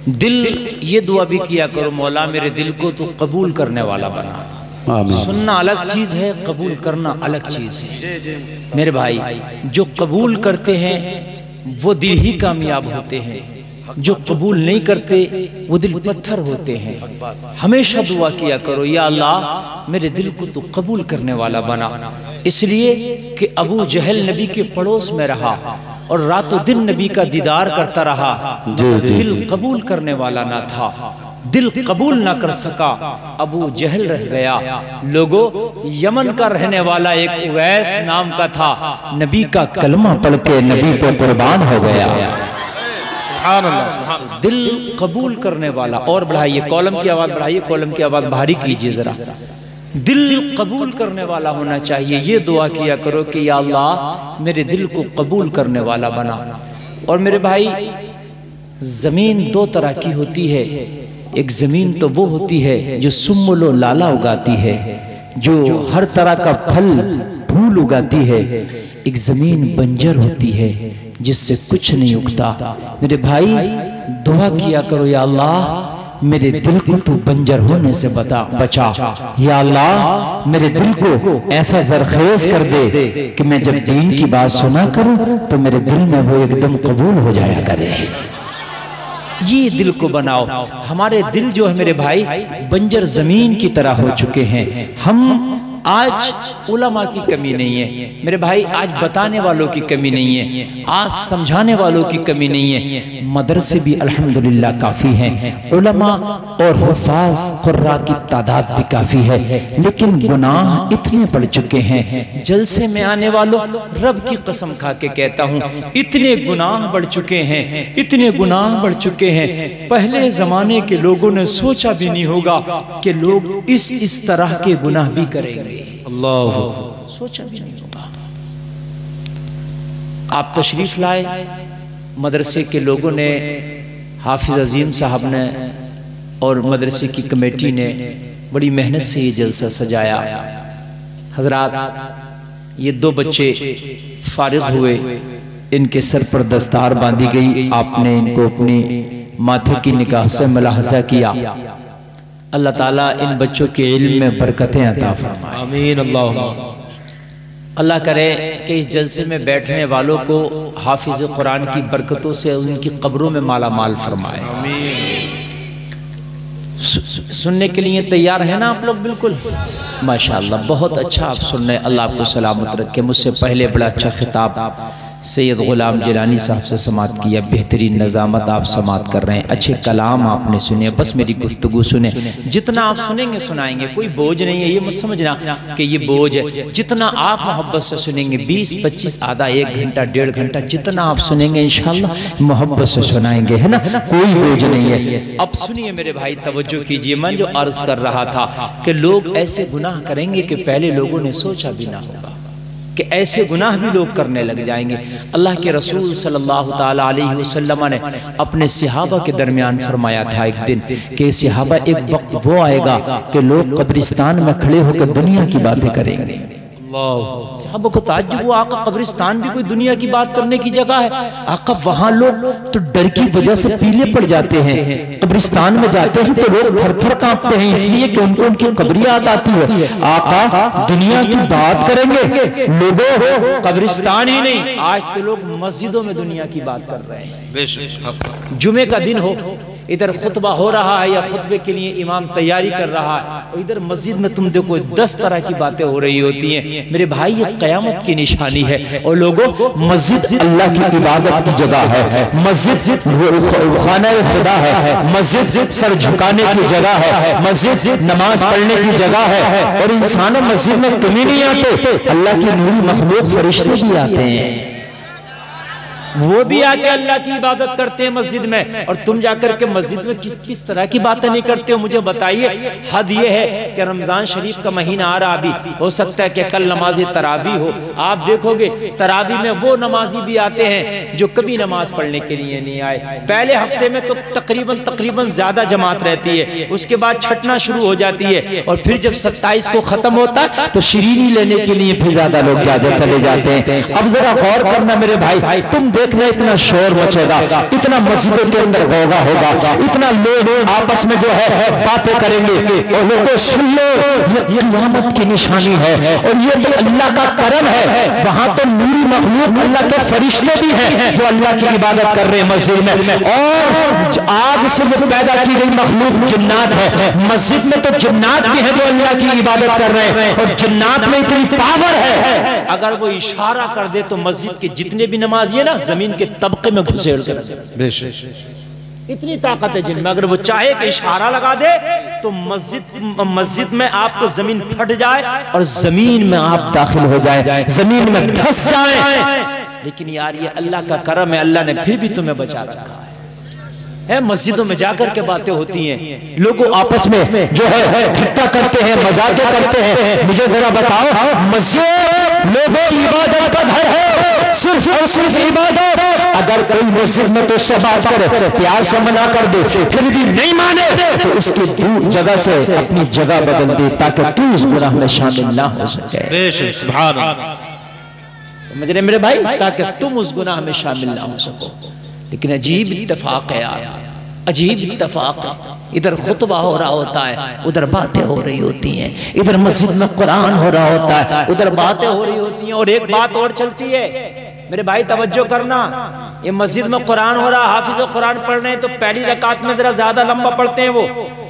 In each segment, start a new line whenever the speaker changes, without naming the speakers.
दिल ये दुआ भी किया करो, मौला मेरे दिल को तो कबूल करने वाला बना। सुनना अलग चीज है, कबूल करना अलग चीज है। मेरे भाई, जो कबूल करते हैं वो दिल ही कामयाब होते हैं, जो कबूल नहीं करते वो दिल पत्थर होते हैं। हमेशा दुआ किया करो, या अल्लाह मेरे दिल को तो कबूल करने वाला बना। इसलिए कि अबू जहल नबी के पड़ोस में रहा और रातों दिन नबी का दीदार करता रहा, दिल कबूल करने वाला ना था, दिल कबूल ना कर सका, अबू जहल रह गया। लोगों, यमन का रहने वाला एक उवैस नाम का था, नबी का कलमा पढ़ के नबी पे कुर्बान हो गया। दिल कबूल करने वाला। और बढ़ाइए, कॉलम की आवाज बढ़ाइए, कॉलम की आवाज भारी कीजिए जरा। दिल कबूल करने वाला होना चाहिए। ये दुआ किया करो कि या अल्लाह मेरे दिल को कबूल करने वाला बना। और मेरे भाई, जमीन दो तरह की होती है। एक जमीन तो वो होती है जो सुम्मुलो लाला उगाती है, जो हर तरह का फल फूल उगाती है। एक जमीन बंजर होती है जिससे कुछ नहीं उगता। मेरे भाई, दुआ किया करो, या अल्लाह मेरे दिल को तू बंजर होने से बचा। या अल्लाह मेरे दिल को ऐसा जरखेज कर दे कि मैं जब दीन की बात सुना करूं तो मेरे दिल में वो एकदम कबूल हो जाया करे। ये दिल को बनाओ। हमारे दिल जो है मेरे भाई, बंजर जमीन की तरह हो चुके हैं। हम आज उलमा की कमी नहीं है मेरे भाई, आज बताने वालों की कमी नहीं है, आज समझाने वालों की कमी नहीं है। मदरसे भी अल्हम्दुलिल्लाह काफ़ी हैं, उलमा और हुफ़ाज़ कुर्रा की तादाद भी काफ़ी है, लेकिन गुनाह इतने बढ़ चुके हैं। जलसे में आने वालों, रब की कसम खा के कहता हूँ, इतने गुनाह बढ़ चुके हैं, इतने गुनाह बढ़ चुके हैं। पहले ज़माने के लोगों ने सोचा भी नहीं होगा कि लोग इस तरह के गुनाह भी करेंगे। अल्लाह, सोचा भी नहीं होगा। आप तशरीफ लाए, मदरसे के लोगों ने, हाफिज अजीम साहब ने और मदरसे की कमेटी ने बड़ी मेहनत से ये जलसा सजाया। हजरात, ये दो बच्चे फारिग हुए, इनके सर पर दस्तार बांधी गई, आपने इनको अपनी माथे की निगाह से मुलाहजा किया। अल्लाह ताला इन बच्चों के इल्म में बरकतें अता फरमाए। आमीन। अल्लाह करे कि इस जलसे में बैठने वालों को हाफिज कुरान की बरकतों से उनकी कब्रों में माला माल फरमाए। सुनने के लिए तैयार है ना आप लोग? बिल्कुल, माशाअल्लाह, बहुत अच्छा आप सुन रहे हैं। अल्लाह आपको सलामत रखे। मुझसे पहले बड़ा अच्छा खिताब सैयद गुलाम जिलानी साहब से समात किया, बेहतरीन नज़ामत आप समात कर रहे हैं, अच्छे कलाम आपने सुने। बस मेरी गुफ्तगू सुने, जितना आप सुनेंगे सुनाएंगे, कोई बोझ नहीं है, ये मत समझना कि ये बोझ है। जितना आप मोहब्बत से सुनेंगे, 20-25 आधा 1 घंटा 1.5 घंटा जितना आप सुनेंगे इंशाअल्लाह मोहब्बत से सुनाएंगे, है ना, कोई बोझ नहीं है। अब सुनिए मेरे भाई, तवज्जो कीजिए। मैं जो अर्ज कर रहा था कि लोग ऐसे गुनाह करेंगे कि पहले लोगों ने सोचा भी ना होगा कि ऐसे गुनाह भी लोग करने लग जाएंगे। अल्लाह के रसूल सल्लल्लाहु ताला अलैहि वसल्लम ने अपने सहाबा के दरमियान फरमाया था एक दिन कि सहाबा, एक वक्त वो आएगा कि लोग कब्रिस्तान में खड़े होकर दुनिया की बातें करेंगे। सहाबा को ताज्जुब हुआ, आका कब्रिस्तान भी कोई दुनिया की बात करने की जगह है? आका वहां लोग तो डर की वजह से पीले पड़ जाते हैं, कब्रिस्तान में जाते हैं तो लोग थर थर कांपते हैं, इसलिए कि उनको उनकी कब्र याद आती है। आका दुनिया की बात करेंगे लोगों, कब्रिस्तान ही नहीं, आज तो लोग मस्जिदों में दुनिया की बात कर रहे हैं। जुमे का दिन हो, इधर खुतबा हो रहा है या खुतबे के लिए इमाम तैयारी कर रहा है, और इधर मस्जिद में तुम देखो 10 तरह की बातें हो रही होती हैं। मेरे भाई, ये कयामत की निशानी है। और लोगों, मस्जिद अल्लाह की इबादत की जगह है, मस्जिद खाना खुदा है, मस्जिद सर झुकाने की जगह है, मस्जिद नमाज पढ़ने की जगह है। और इंसानों, मस्जिद में तुम ही नहीं आते, अल्लाह की नूरी मखलूक फरिश्ते भी आते हैं, वो भी आके अल्लाह की इबादत करते हैं मस्जिद में, और तुम जाकर के मस्जिद में किस तरह की बातें नहीं करते हो? मुझे बताइए। हद ये है कि रमजान शरीफ का महीना आ रहा, अभी हो सकता है कि कल नमाज तरावी हो। आप देखोगे तरावी में वो नमाजी भी आते हैं जो कभी नमाज पढ़ने के लिए नहीं आए। पहले हफ्ते में तो तकरीबन ज्यादा जमात रहती है, उसके बाद छटना शुरू हो जाती है, और फिर जब 27 को खत्म होता है तो शिरीनी लेने के लिए फिर ज्यादा लोग ज्यादा चले जाते हैं। अब जरा गौर करना मेरे भाई, तुम
देखना इतना शोर मचेगा, इतना मस्जिदों के अंदर गौगा होगा, इतना लोग आपस में जो है बातें करेंगे और लोगों सुन लो ये क़यामत की निशानी है और ये तो अल्लाह का करम है। वहां तो नूरी मखलूक अल्लाह के फरिश्ते भी हैं जो अल्लाह की इबादत कर रहे हैं मस्जिद में, और आग से जो पैदा की गई मखलूक जिन्नात है, मस्जिद में तो जिन्नात भी है जो अल्लाह की इबादत कर रहे हैं और जिन्नात में इतनी पावर है,
अगर वो इशारा कर दे तो मस्जिद के जितने भी नमाजी है ना जमीन के तबके में घुसेड़ कर, इतनी ताकत है जिनमें। अगर वो चाहे कि इशारा लगा दे तो मस्जिद में आपको जमीन फट जाए और जमीन में आप दाखिल हो जाए, जमीन में धंस जाए। लेकिन यार ये अल्लाह का करम है, अल्लाह ने फिर भी तुम्हें बचा रखा है। मस्जिदों में जाकर के बातें होती हैं,
लोग आपस में जो है ठट्टा करते हैं, मजाक करते हैं। मुझे जरा बताओ, मस्जिद लोगों इबादत का घर है, सिर्फ और सिर्फ इबादत। अगर कोई मस्जिद में तो से बात करे, प्यार से मना कर दे, फिर भी नहीं माने तो उसकी दूर जगह से अपनी जगह बदल दे ताकि तू उस गुनाह में शामिल ना हो सके। सुभान अल्लाह।
मेरे भाई, ताकि तुम उस गुनाह में शामिल ना हो सको। लेकिन अजीब इत्तेफाक है यार, अजीब इत्तेफाक है। इधर खुतबा हो रहा होता है, उधर बातें हो रही होती हैं, इधर मस्जिद में कुरान हो रहा होता है, उधर बातें हो रही होती हैं। और एक बात और चलती है मेरे भाई, तवज्जो करना, ये मस्जिद में कुरान हो रहा, हाफिज कुरान पढ़ रहे हैं तो पहली रकात में जरा ज्यादा लंबा पढ़ते हैं वो,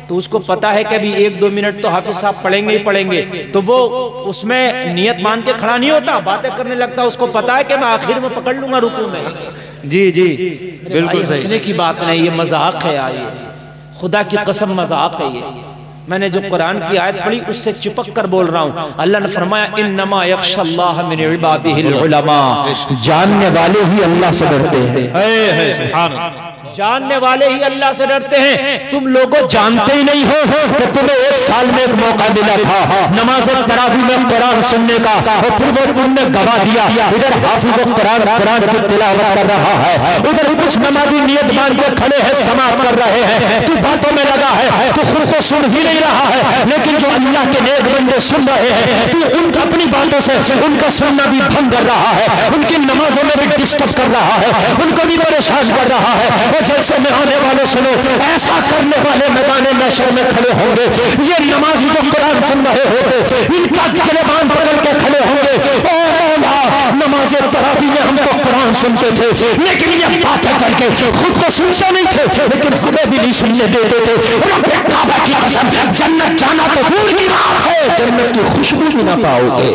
तो उसको पता है कि अभी 1-2 मिनट तो हाफिज साहब पढ़ेंगे ही पढ़ेंगे, तो वो उसमें नियत मान के खड़ा नहीं होता, बातें करने लगता। उसको पता है कि मैं आखिर में पकड़ लूंगा रुकू में।
जी जी बिल्कुल सही,
हंसने की बात नहीं, ये मजाक है यार, ये खुदा की कसम मजाक है। ये मैंने जो कुरान की आयत पढ़ी उससे चिपक कर बोल रहा हूँ। अल्लाह ने फरमाया इन्नमा यख्शल्लाह मिन इबादिहिल उलमा,
जानने वाले ही अल्लाह से डरते हैं।
सुभान अल्लाह, जानने वाले ही अल्लाह से डरते हैं।
तुम लोगों जानते ही नहीं हो कि तुम्हें 1 साल में एक मौका मिला था नमाज तरावी में कुरान सुनने का, और फिर वो तुमने गवा दिया। इधर हाफिज कुरान की तिलावत कर रहा है, उधर कुछ नमाजी नियत मान के खड़े हैं, समाप्त कर रहे हैं, तू बातों में लगा है, तू खुद तो सुन ही नहीं रहा है। लेकिन जो अल्लाह के नेक बंदे सुन रहे हैं, तू उनका अपनी बातों से उनका सुनना भी भंग कर रहा है, उनकी नमाजों में भी डिस्टर्ब कर रहा है, उनको भी परेशान कर रहा है। जैसे में आने वाले सुनो, ऐसा करने वाले मैदान महशर में खड़े होंगे। ये नमाजी जो कुरान सुन रहे होते, इनका गिरबान पकड़ के खड़े होंगे, ओ मौला नमाज तरावी में हम तो कुरान सुनते थे, लेकिन ये बातें करके खुद तो सुनते नहीं थे, लेकिन हमें भी नहीं सुनने देते थे। रब्बे काबा की कसम, जन्नत जाना तो दूर की बात है, जन्नत की खुशबू भी ना पाओगे।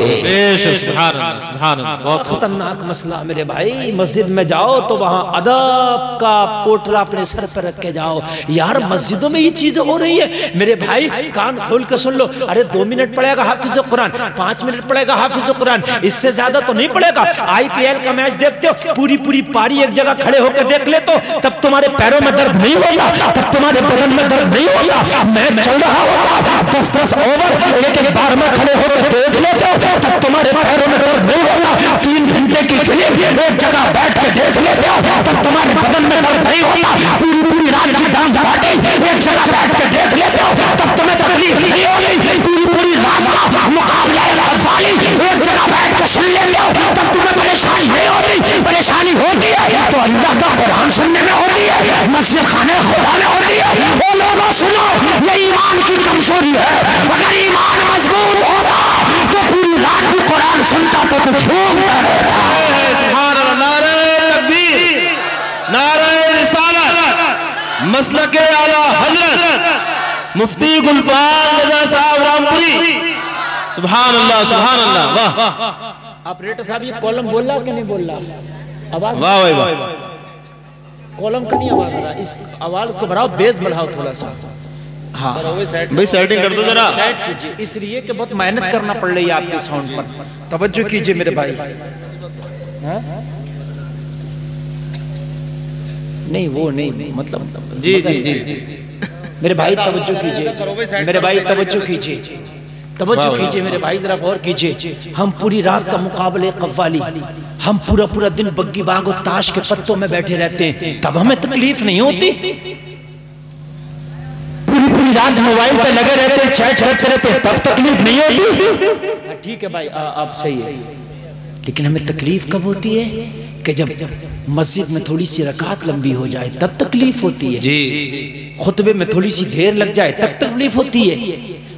सुभान अल्लाह, सुभान अल्लाह। बहुत खतरनाक मसला मेरे भाई। मस्जिद में जाओ तो वहां अदब का पोटला अपने सर पर रख के जाओ। यार मस्जिदों में ये चीजें हो रही है मेरे भाई, कान खोल के सुन लो। अरे 2 मिनट पढ़ेगा हाफिज कुरान, 5 मिनट पढ़ेगा हाफिज कुरान, इससे ज्यादा तो नहीं पढ़ेगा। IPL का मैच देखते हो, पूरी पारी एक जगह खड़े होकर देख ले तो तब तुम्हारे पैरों में दर्द नहीं होगा, तब तुम्हारे बदन में दर्द नहीं होगा। मैच चल रहा होगा, 10-10 ओवर एक बार में खड़े होकर देख लेते हो, तब तुम्हारे पैरों में दर्द नहीं होगा। 3 घंटे की फिल्म एक जगह बैठ के देख लेते हो, तब तुम्हारे बदन में दर्द नहीं होगा। पूरी रात की डांस पार्टी एक जगह बैठ के देख लेते हो, तब तुम्हें तकलीफ नहीं होगी। पूरी रात का मुकाबला एक जगह बैठ के सुन लेते हो, तब तुम्हें परेशानी नहीं होती। परेशानी होती है तो अल्लाह का कुरान सुनने में होती है, मस्जिद खाने खुदा में होती है। वो लोगों सुनो, ये ईमान की कमजोरी है। अगर ईमान मजबूत होता तो पूरी रात भी कुरान सुनता तो कुछ झूमता रहता।
नारे तकबीर, नारे रिसालत, मसलके आला हजरत मुफ्ती गुलफान रजा साहब रामपुरी। सुभान अल्लाह, सुभान अल्लाह। वाह
ऑपरेटर साहब, ये कॉलम बोल रहा कि नहीं बोल रहा? आवाज
वाह वाह वाह,
कॉलम का नहीं आवाज आ रहा, इस आवाज को बढ़ाओ, बेस बढ़ाओ थोड़ा सा। हाँ
भाई सेटिंग कर दो जरा,
सेट कीजिए, इसलिए कि बहुत मेहनत करना पड़ रही है आपके साउंड पर। तवज्जो कीजिए मेरे भाई। नहीं वो नहीं, मतलब
जी जी जी
मेरे भाई तवज्जो कीजिए, मेरे भाई तवज्जो कीजिए, तवज्जो कीजिए मेरे भाई, जरा गौर कीजिए। हम पूरी रात का मुकाबले कव्वाली, हम पूरा दिन बग्गी बाग और ताश के पत्तों में बैठे रहते हैं, तब हमें तकलीफ नहीं होती।
पूरी रात मोबाइल पे लगे रहते हैं, चैट करते रहते हैं, तब तकलीफ नहीं होती।
ठीक है भाई, आप सही है, लेकिन हमें तकलीफ कब होती है कि जब मस्जिद में थोड़ी सी रकात लंबी हो जाए तब तकलीफ होती है,
जी,
खुतबे में थोड़ी सी देर लग जाए तब तकलीफ होती है,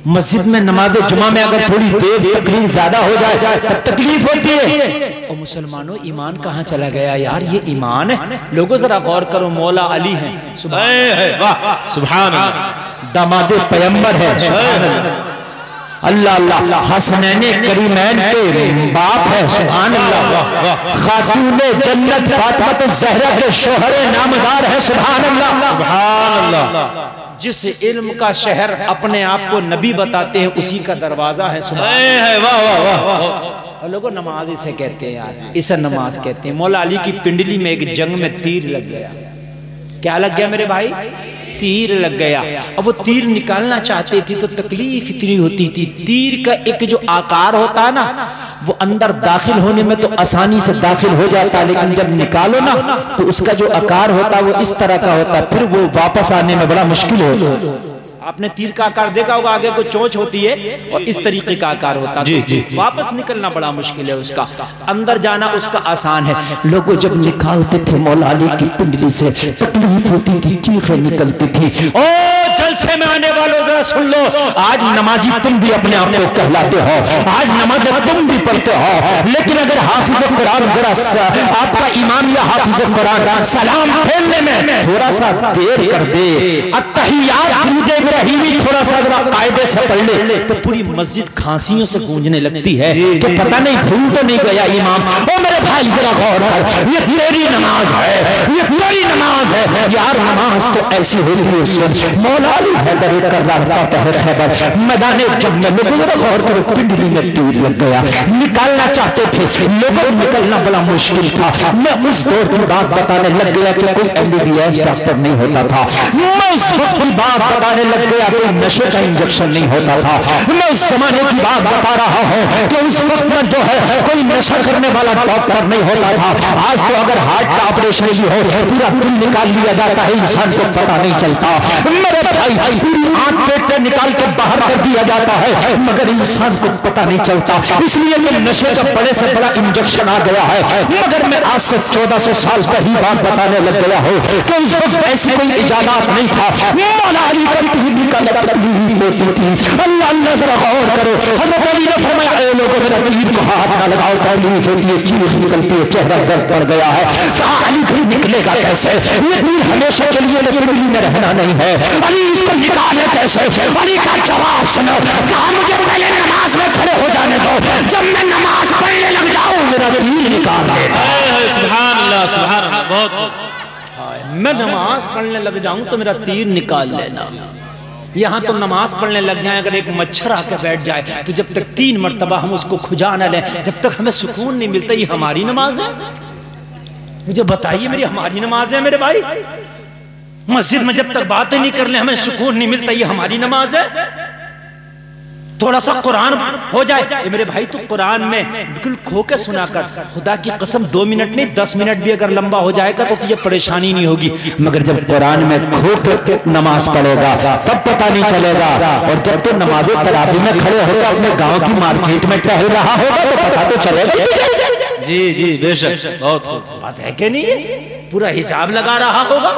मस्जिद में नमाज जुमा में अगर थोड़ी देर तकलीफ ज्यादा हो जाए तब तकलीफ होती है।
और मुसलमानों ईमान कहाँ चला गया यार, ये ईमान है। लोगों जरा गौर करो, मौला अली हैं,
वाह सुभान अल्लाह,
दामाद पैगंबर है, अल्लाह अल्लाह, हसनैन करीमैन के बाप है, सुभान अल्लाह, खातूने जन्नत फातिमा ज़हरा के शोहर नामदार है, सुभान अल्लाह,
सुभान अल्लाह।
जिस इल्म का शहर अपने आप को नबी बताते हैं उसी का दरवाजा है, सुभान।
वाह वाह वाह।
और लोगों नमाज इसे कहते हैं यार, इसे नमाज कहते हैं। मौला अली की पिंडली में एक जंग में तीर लग गया। क्या लग गया मेरे भाई? तीर लग गया। अब वो तीर निकालना चाहते थे तो तकलीफ इतनी होती थी। तीर का एक जो आकार होता है ना, वो अंदर दाखिल होने में तो आसानी से दाखिल हो जाता है, लेकिन जब निकालो ना तो उसका जो आकार होता है वो इस तरह का होता है, फिर वो वापस आने में बड़ा मुश्किल होता है। आपने तीर का आकार देखा होगा, आगे को चोंच होती है और इस तरीके का आकार होता है, तो वापस निकलना बड़ा मुश्किल है उसका, अंदर जाना उसका आसान है।
लोगों जब निकालते थे मौला अली की पिंडली से तकलीफ होती थी, चीखें निकलती थी। ओ जलसे में आने वालों जरा सुन लो, आज नमाजी तुम भी अपने आप को कहलाते हो, आज नमाज तुम भी पढ़ते हो, लेकिन अगर हाफिज कुरान जरा आपका इमाम या हाफिज कुरान सलाम फेरने में थोड़ा सा देर कर दे, अत्तहियात इब्राहिमी थोड़ा सा अगर कायदे से पढ़ ले
तो पूरी मस्जिद खांसियों से गूंजने लगती है
कि पता नहीं भूल तो नहीं गया इमाम। ओ मेरे भाई जरा गौर कर, ये तेरी नमाज है, ये तेरी नमाज है यार। नमाज तो ऐसी होती है, सुन मौला अली हैदर कर रहा है खैबर मैदान जब में लोगों जरा गौर करो, पिंडली में तीर लग गया, निकालना चाहते थे लोगों, निकलना बड़ा मुश्किल था। मैं उस दौर की बात बताने लग गया कि कोई MBBS डॉक्टर नहीं होता था, मैं उस वक्त की बात बताने लग गया कोई नशे का इंजेक्शन नहीं होता था, मैं उस जमाने की बात बता रहा हूँ कि उस वक्त में जो है कोई नशा करने वाला डॉक्टर नहीं होता था। आज तो अगर हार्ट का ऑपरेशन भी हो पूरा दिल निकाल लिया जाता है, इंसान को पता नहीं चलता। मेरे भाई पूरी आंख पेट में निकाल के बाहर कर दिया जाता है, मगर इंसान को पता नहीं चलता, इसलिए कि नशे का बड़े से बड़ा इंजेक्शन आ गया है। मगर मैं आज से 1400 साल पहली बात बताने लग गया हूँ कि उस वक्त ऐसी कोई इजाजत नहीं था। मौला अली का होती थी, अल्लाह अल्लाह जरा गौर करो, हज़रत अली ने फरमाया ए लोगों मेरा तीर को हाथ ना लगाओ, तकलीफ होती है, चीख निकलती है, चेहरा सर पड़ गया है। कहा अली फिर निकलेगा कैसे, ये तीर हमेशा के लिए पिंडली में रहना नहीं है, अली इसको निकाले कैसे? अली का जवाब सुनो, कहा मुझे पहले नमाज में खड़े हो जाने दो, जब मैं नमाज पढ़ने लग जाऊं मेरा तीर निकाल देना।
सुभान अल्लाह, सुभान अल्लाह, बहुत
मैं नमाज पढ़ने लग जाऊं तो मेरा तीर निकाल लेना। यहाँ तो नमाज पढ़ने लग जाए, अगर एक मच्छर आकर बैठ जाए तो जब तक 3 मरतबा हम उसको खुजा न लें जब तक हमें सुकून नहीं मिलता। ये हमारी नमाज है? मुझे बताइए, मेरी हमारी नमाज है मेरे भाई? मस्जिद में जब तक बातें नहीं कर ले हमें सुकून नहीं मिलता, ये हमारी नमाज है? थोड़ा सा कुरान हो जाए, मेरे भाई तो कुरान में बिल्कुल खो के सुना कर, खुदा की कसम 2 मिनट नहीं 10 मिनट भी अगर लंबा हो जाएगा तो तुझे परेशानी नहीं होगी।
मगर जब कुरान में खो के नमाज पढ़ेगा तब पता नहीं चलेगा, और जब तो नमाज तरावी में खड़े होकर अपने गांव की मार्केट में टहल रहा होगा तो पता तो चलेगा।
जी जी बेशक, बहुत
बात है कि नहीं? पूरा हिसाब लगा रहा होगा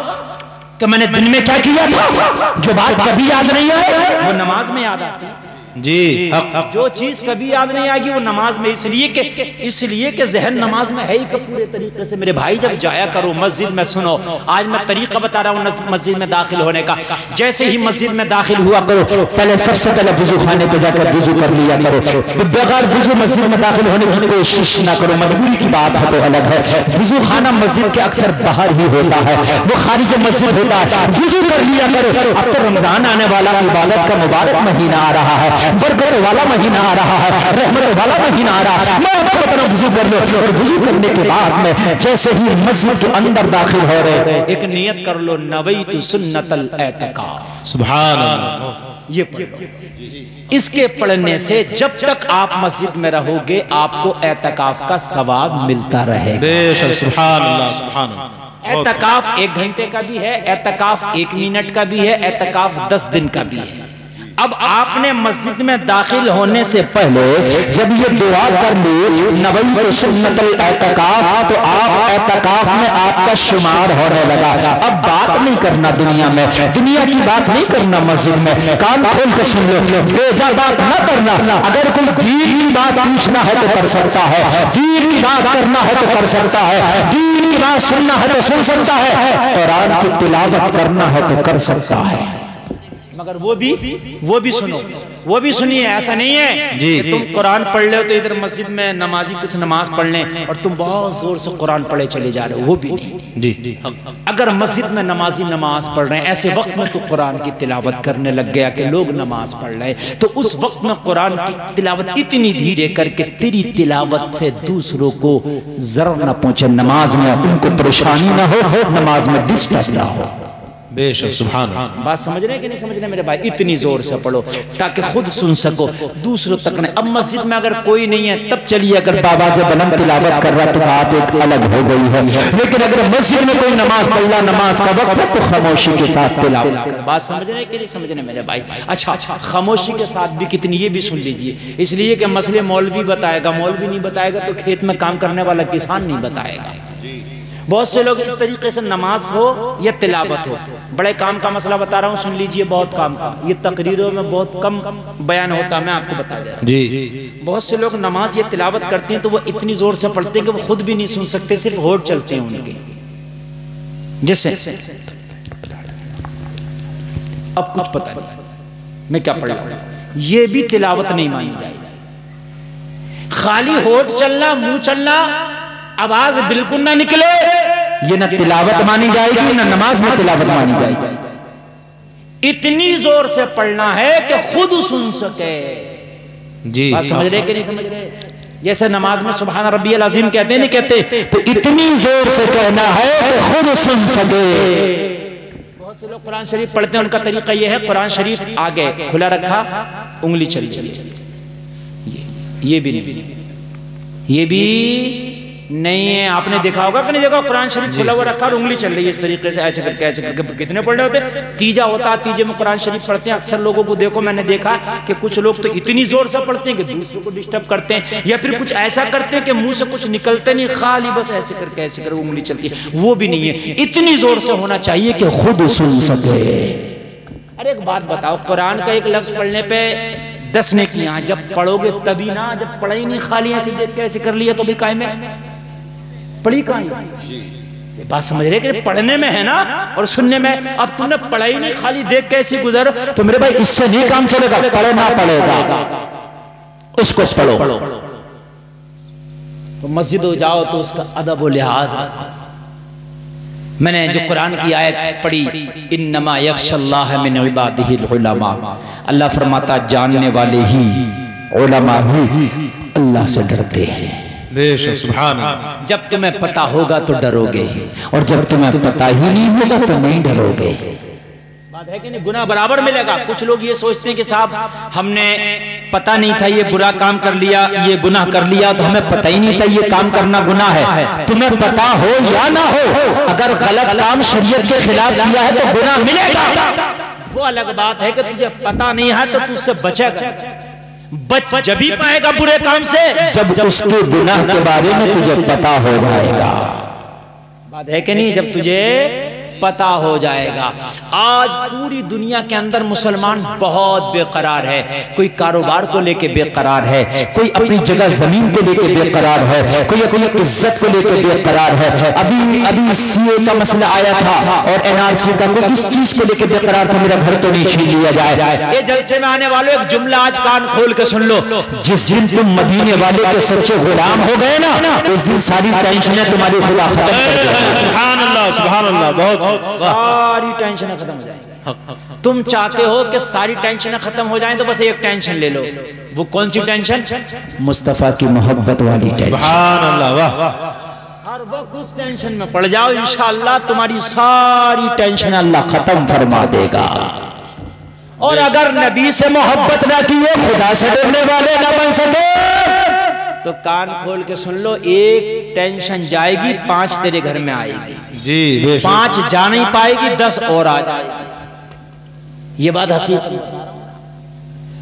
कि मैंने दिन में क्या किया था, जो बात कभी याद नहीं आए
वो नमाज में याद आती है।
जी,
जो चीज कभी याद नहीं आएगी वो नमाज में, इसलिए कि जहन नमाज में है ही कब पूरे तरीके से। मेरे भाई जब जाया करो मस्जिद में, सुनो आज मैं तरीका बता रहा हूँ मस्जिद में दाखिल होने का। जैसे ही मस्जिद में दाखिल हुआ करो,
पहले सबसे पहले वुजू खाने पे जाकर वुजू कर लिया करो, बगैर वुजू मस्जिद में दाखिल होने की कोशिश ना करो, मजबूरी की बात है तो अलग है। वुजू खाना मस्जिद के अक्सर बाहर ही होता है, वो खारिज मस्जिद होता है, वुजू कर लिया करो। अब तो रमजान आने वाला, इबादत का मुबारक महीना आ रहा है, बरकत वाला महीना आ रहा है, रहमत वाला महीना आ रहा है। मैं आपको बता रहा हूं वुजू कर लो, और वुजू करने के बाद में जैसे ही मस्जिद के अंदर दाखिल हो रहे
एक नियत कर लो, नवैतु सुन्नतल एतिकाफ,
सुभान अल्लाह,
ये पढ़ लो। इसके पढ़ने से जब तक आप मस्जिद में रहोगे आपको एतिकाफ का सवाब मिलता रहेगा।
बेशक, सुभान अल्लाह, सुभान अल्लाह।
एतिकाफ 1 घंटे का भी है, एतिकाफ 1 मिनट का भी है, एतिकाफ 10 दिन का भी है। अब आपने मस्जिद में दाखिल होने से
पहले जब ये दुआ कर ली नबी तो सुन्नतुल एतकाफ, तो आप एतकाफ में आपका शुमार होने लगा। अब बात नहीं करना दुनिया में, दुनिया की बात नहीं करना मस्जिद में, कान खोल के सुन लो, बेजा बात ना करना। अगर कोई दीन की बात पूछना है तो कर सकता है, दीन की बात करना है तो कर सकता है, दीन की बात सुनना है तो सुन सकता है, कुरान की तिलावत करना है तो कर सकता है।
मगर वो भी सुनो, वो भी सुनिए। ऐसा नहीं है
जी,
कि तुम कुरान पढ़ ले तो इधर मस्जिद में नमाजी कुछ नमाज पढ़ लें और तुम बहुत जोर से कुरान पढ़े चले जा रहे हो, वो भी नहीं
जी।
अगर मस्जिद में नमाजी नमाज पढ़ रहे हैं, ऐसे वक्त में तो कुरान की तिलावत करने लग गया कि लोग नमाज पढ़ रहे हैं, तो उस वक्त में कुरान की तिलावत इतनी धीरे करके तेरी तिलावत से दूसरों को जरूर न पहुंचे, नमाज में उनको परेशानी ना हो, नमाज में डिस्टर्ब ना हो।
बेशक सुभान अल्लाह।
बात समझ रहे हैं कि नहीं समझ रहे मेरे भाई? इतनी जोर से पढ़ो ताकि खुद सुन सको, दूसरों तक नहीं। अब मस्जिद में अगर कोई नहीं है तब चलिए, अगर
बाबा से बुलंद तिलावत कर रहा तो बात एक अलग हो गई है, लेकिन अगर मस्जिद में कोई नमाज पढ़ रहा, नमाज का वक्त है, तो खामोशी के साथ तिलावत।
बात समझ रहे हैं कि नहीं समझ रहे मेरे भाई? अच्छा, खामोशी के साथ भी कितनी, ये भी सुन लीजिए, इसलिए कि मसले मौलवी बताएगा, मौलवी नहीं बताएगा तो खेत में काम करने वाला किसान नहीं बताएगा। बहुत से लोग इस तरीके से नमाज हो या तिलावत हो, बड़े काम का मसला बता रहा हूँ, सुन लीजिए, बहुत काम का, ये तकरीरों में बहुत कम बयान होता है, मैं आपको बता दे रहा हूँ
जी।
बहुत से लोग नमाज या तिलावत करते हैं तो वो इतनी जोर से पढ़ते हैं कि वो खुद भी नहीं सुन सकते, सिर्फ होठ चलते हैं उनके। जैसे अब कुछ पता नहीं मैं क्या पढ़ रहा हूँ, ये भी तिलावत नहीं मानी जाएगी। खाली होठ चलना, मुंह चलना, आवाज बिल्कुल ना निकले,
ये न तिलावत मानी जाएगी, न नमाज में तिलावत मानी जाएगी।
इतनी जोर से पढ़ना है कि खुद सुन सके।
जी,
बात समझ रहे कि नहीं समझ रहे? जैसे नमाज में सुभान रब्बियल अज़ीम कहते नहीं कहते,
तो इतनी जोर से कहना है कि खुद सुन सके।
बहुत से लोग कुरान शरीफ पढ़ते हैं, उनका तरीका यह है, कुरान शरीफ आगे खुला रखा, उंगली चली चली, ये भी नहीं, ये भी नहीं है। आपने देखा होगा कि नहीं देखा, कुरान शरीफ खुला हुआ रखा और उंगली चल रही है इस तरीके से, ऐसे करके कितने पढ़ रहे होते? तीजा होता है, तीजे में कुरान शरीफ पढ़ते हैं। अक्सर लोगों को देखो, मैंने देखा कि कुछ लोग तो इतनी जोर से पढ़ते हैं कि दूसरों को डिस्टर्ब करते हैं, या फिर कुछ ऐसा करते हैं कि मुंह से कुछ निकलते नहीं, खाली बस ऐसे करके उंगली चलती है, वो भी नहीं है। इतनी जोर से होना चाहिए कि
खुद सुन सके।
अरे एक बात बताओ, कुरान का एक लफ्ज पढ़ने पे 10 नेकियां, जब पढ़ोगे तभी ना, जब पढ़ा ही नहीं, खाली ऐसे देख के ऐसे कर लिया तो भी कायम है, पढ़ी कहां? बात समझ रहे कि पढ़ने में है ना और सुनने में। अब तुमने पढ़ा ही नहीं, खाली देख के ऐसी गुजर,
तो मेरे भाई इससे नहीं काम चलेगा, पढ़ना पड़ेगा, उसको पढ़ो।
तो मस्जिद हो जाओ तो उसका अदब व लिहाज रखो। मैंने जो कुरान की आयत पढ़ी, इन्नमा यख्शल्लाह मिन इबादिहिल उलमा, अल्लाह फरमाता जानने वाले ही, उलमा ही अल्लाह से डरते हैं।
बेशक सुभान अल्लाह।
जब तुम्हें पता होगा तो डरोगे,
और जब तुम्हें पता ही नहीं होगा तो नहीं डरोगे।
बात है कि नहीं? गुनाह बराबर मिलेगा। कुछ लोग ये सोचते हैं कि साहब हमने पता नहीं था ये बुरा काम कर लिया, ये गुनाह कर लिया, तो हमें पता ही नहीं था ये काम करना गुनाह है। तुम्हें पता हो या ना हो, अगर गलत काम शरीयत के खिलाफ किया है तो गुनाह मिलेगा। वो अलग बात है कि तुझे पता नहीं है तो तुझसे बचेगा। बच जब ही पाएगा बुरे काम से
जब उसके गुनाह के बारे में तुझे पता हो जाएगा।
बात है कि नहीं? जब तुझे पता हो जाएगा। आज पूरी दुनिया के अंदर मुसलमान बहुत बेकरार है। कोई कारोबार को लेके बेकरार है, कोई अपनी जगह जमीन को लेके बेकरार है, कोई अपनी इज्जत को लेके बेकरार है। अभी सीए का मसला आया था और एनआरसी का, कोई किस चीज को लेके बेकरार था, मेरा घर तो नहीं छीन लिया जाए। ये जलसे में आने वालों एक जुमला आज कान खोल के सुन लो,
जिस दिन तुम मदीने वाले के सच्चे गुलाम हो गए ना, उस दिन सारी टेंशनें तुम्हारी खुदा खत्म कर देगा।
सुभान अल्लाह, सुभान अल्लाह। बहुत
सारी टेंशन खत्म हो जाएगी। तुम चाहते हो कि सारी टेंशन खत्म हो जाएं तो बस एक टेंशन ले लो। वो कौन सी टेंशन?
मुस्तफा की मोहब्बत वाली टेंशन।
सुभान अल्लाह, वाह।
हर वक्त उस टेंशन में पड़ जाओ, इंशाअल्लाह तुम्हारी सारी टेंशन
अल्लाह खत्म फरमा देगा।
और अगर नबी से मोहब्बत ना की हो, खुदा से डरने वाले ना बन सके, तो कान खोल के सुन लो, एक टेंशन जाएगी, 5 तेरे घर में आएगी
जी।
5 जा नहीं पाएगी, 10 और आ जाएगी। ये बात हकीकत।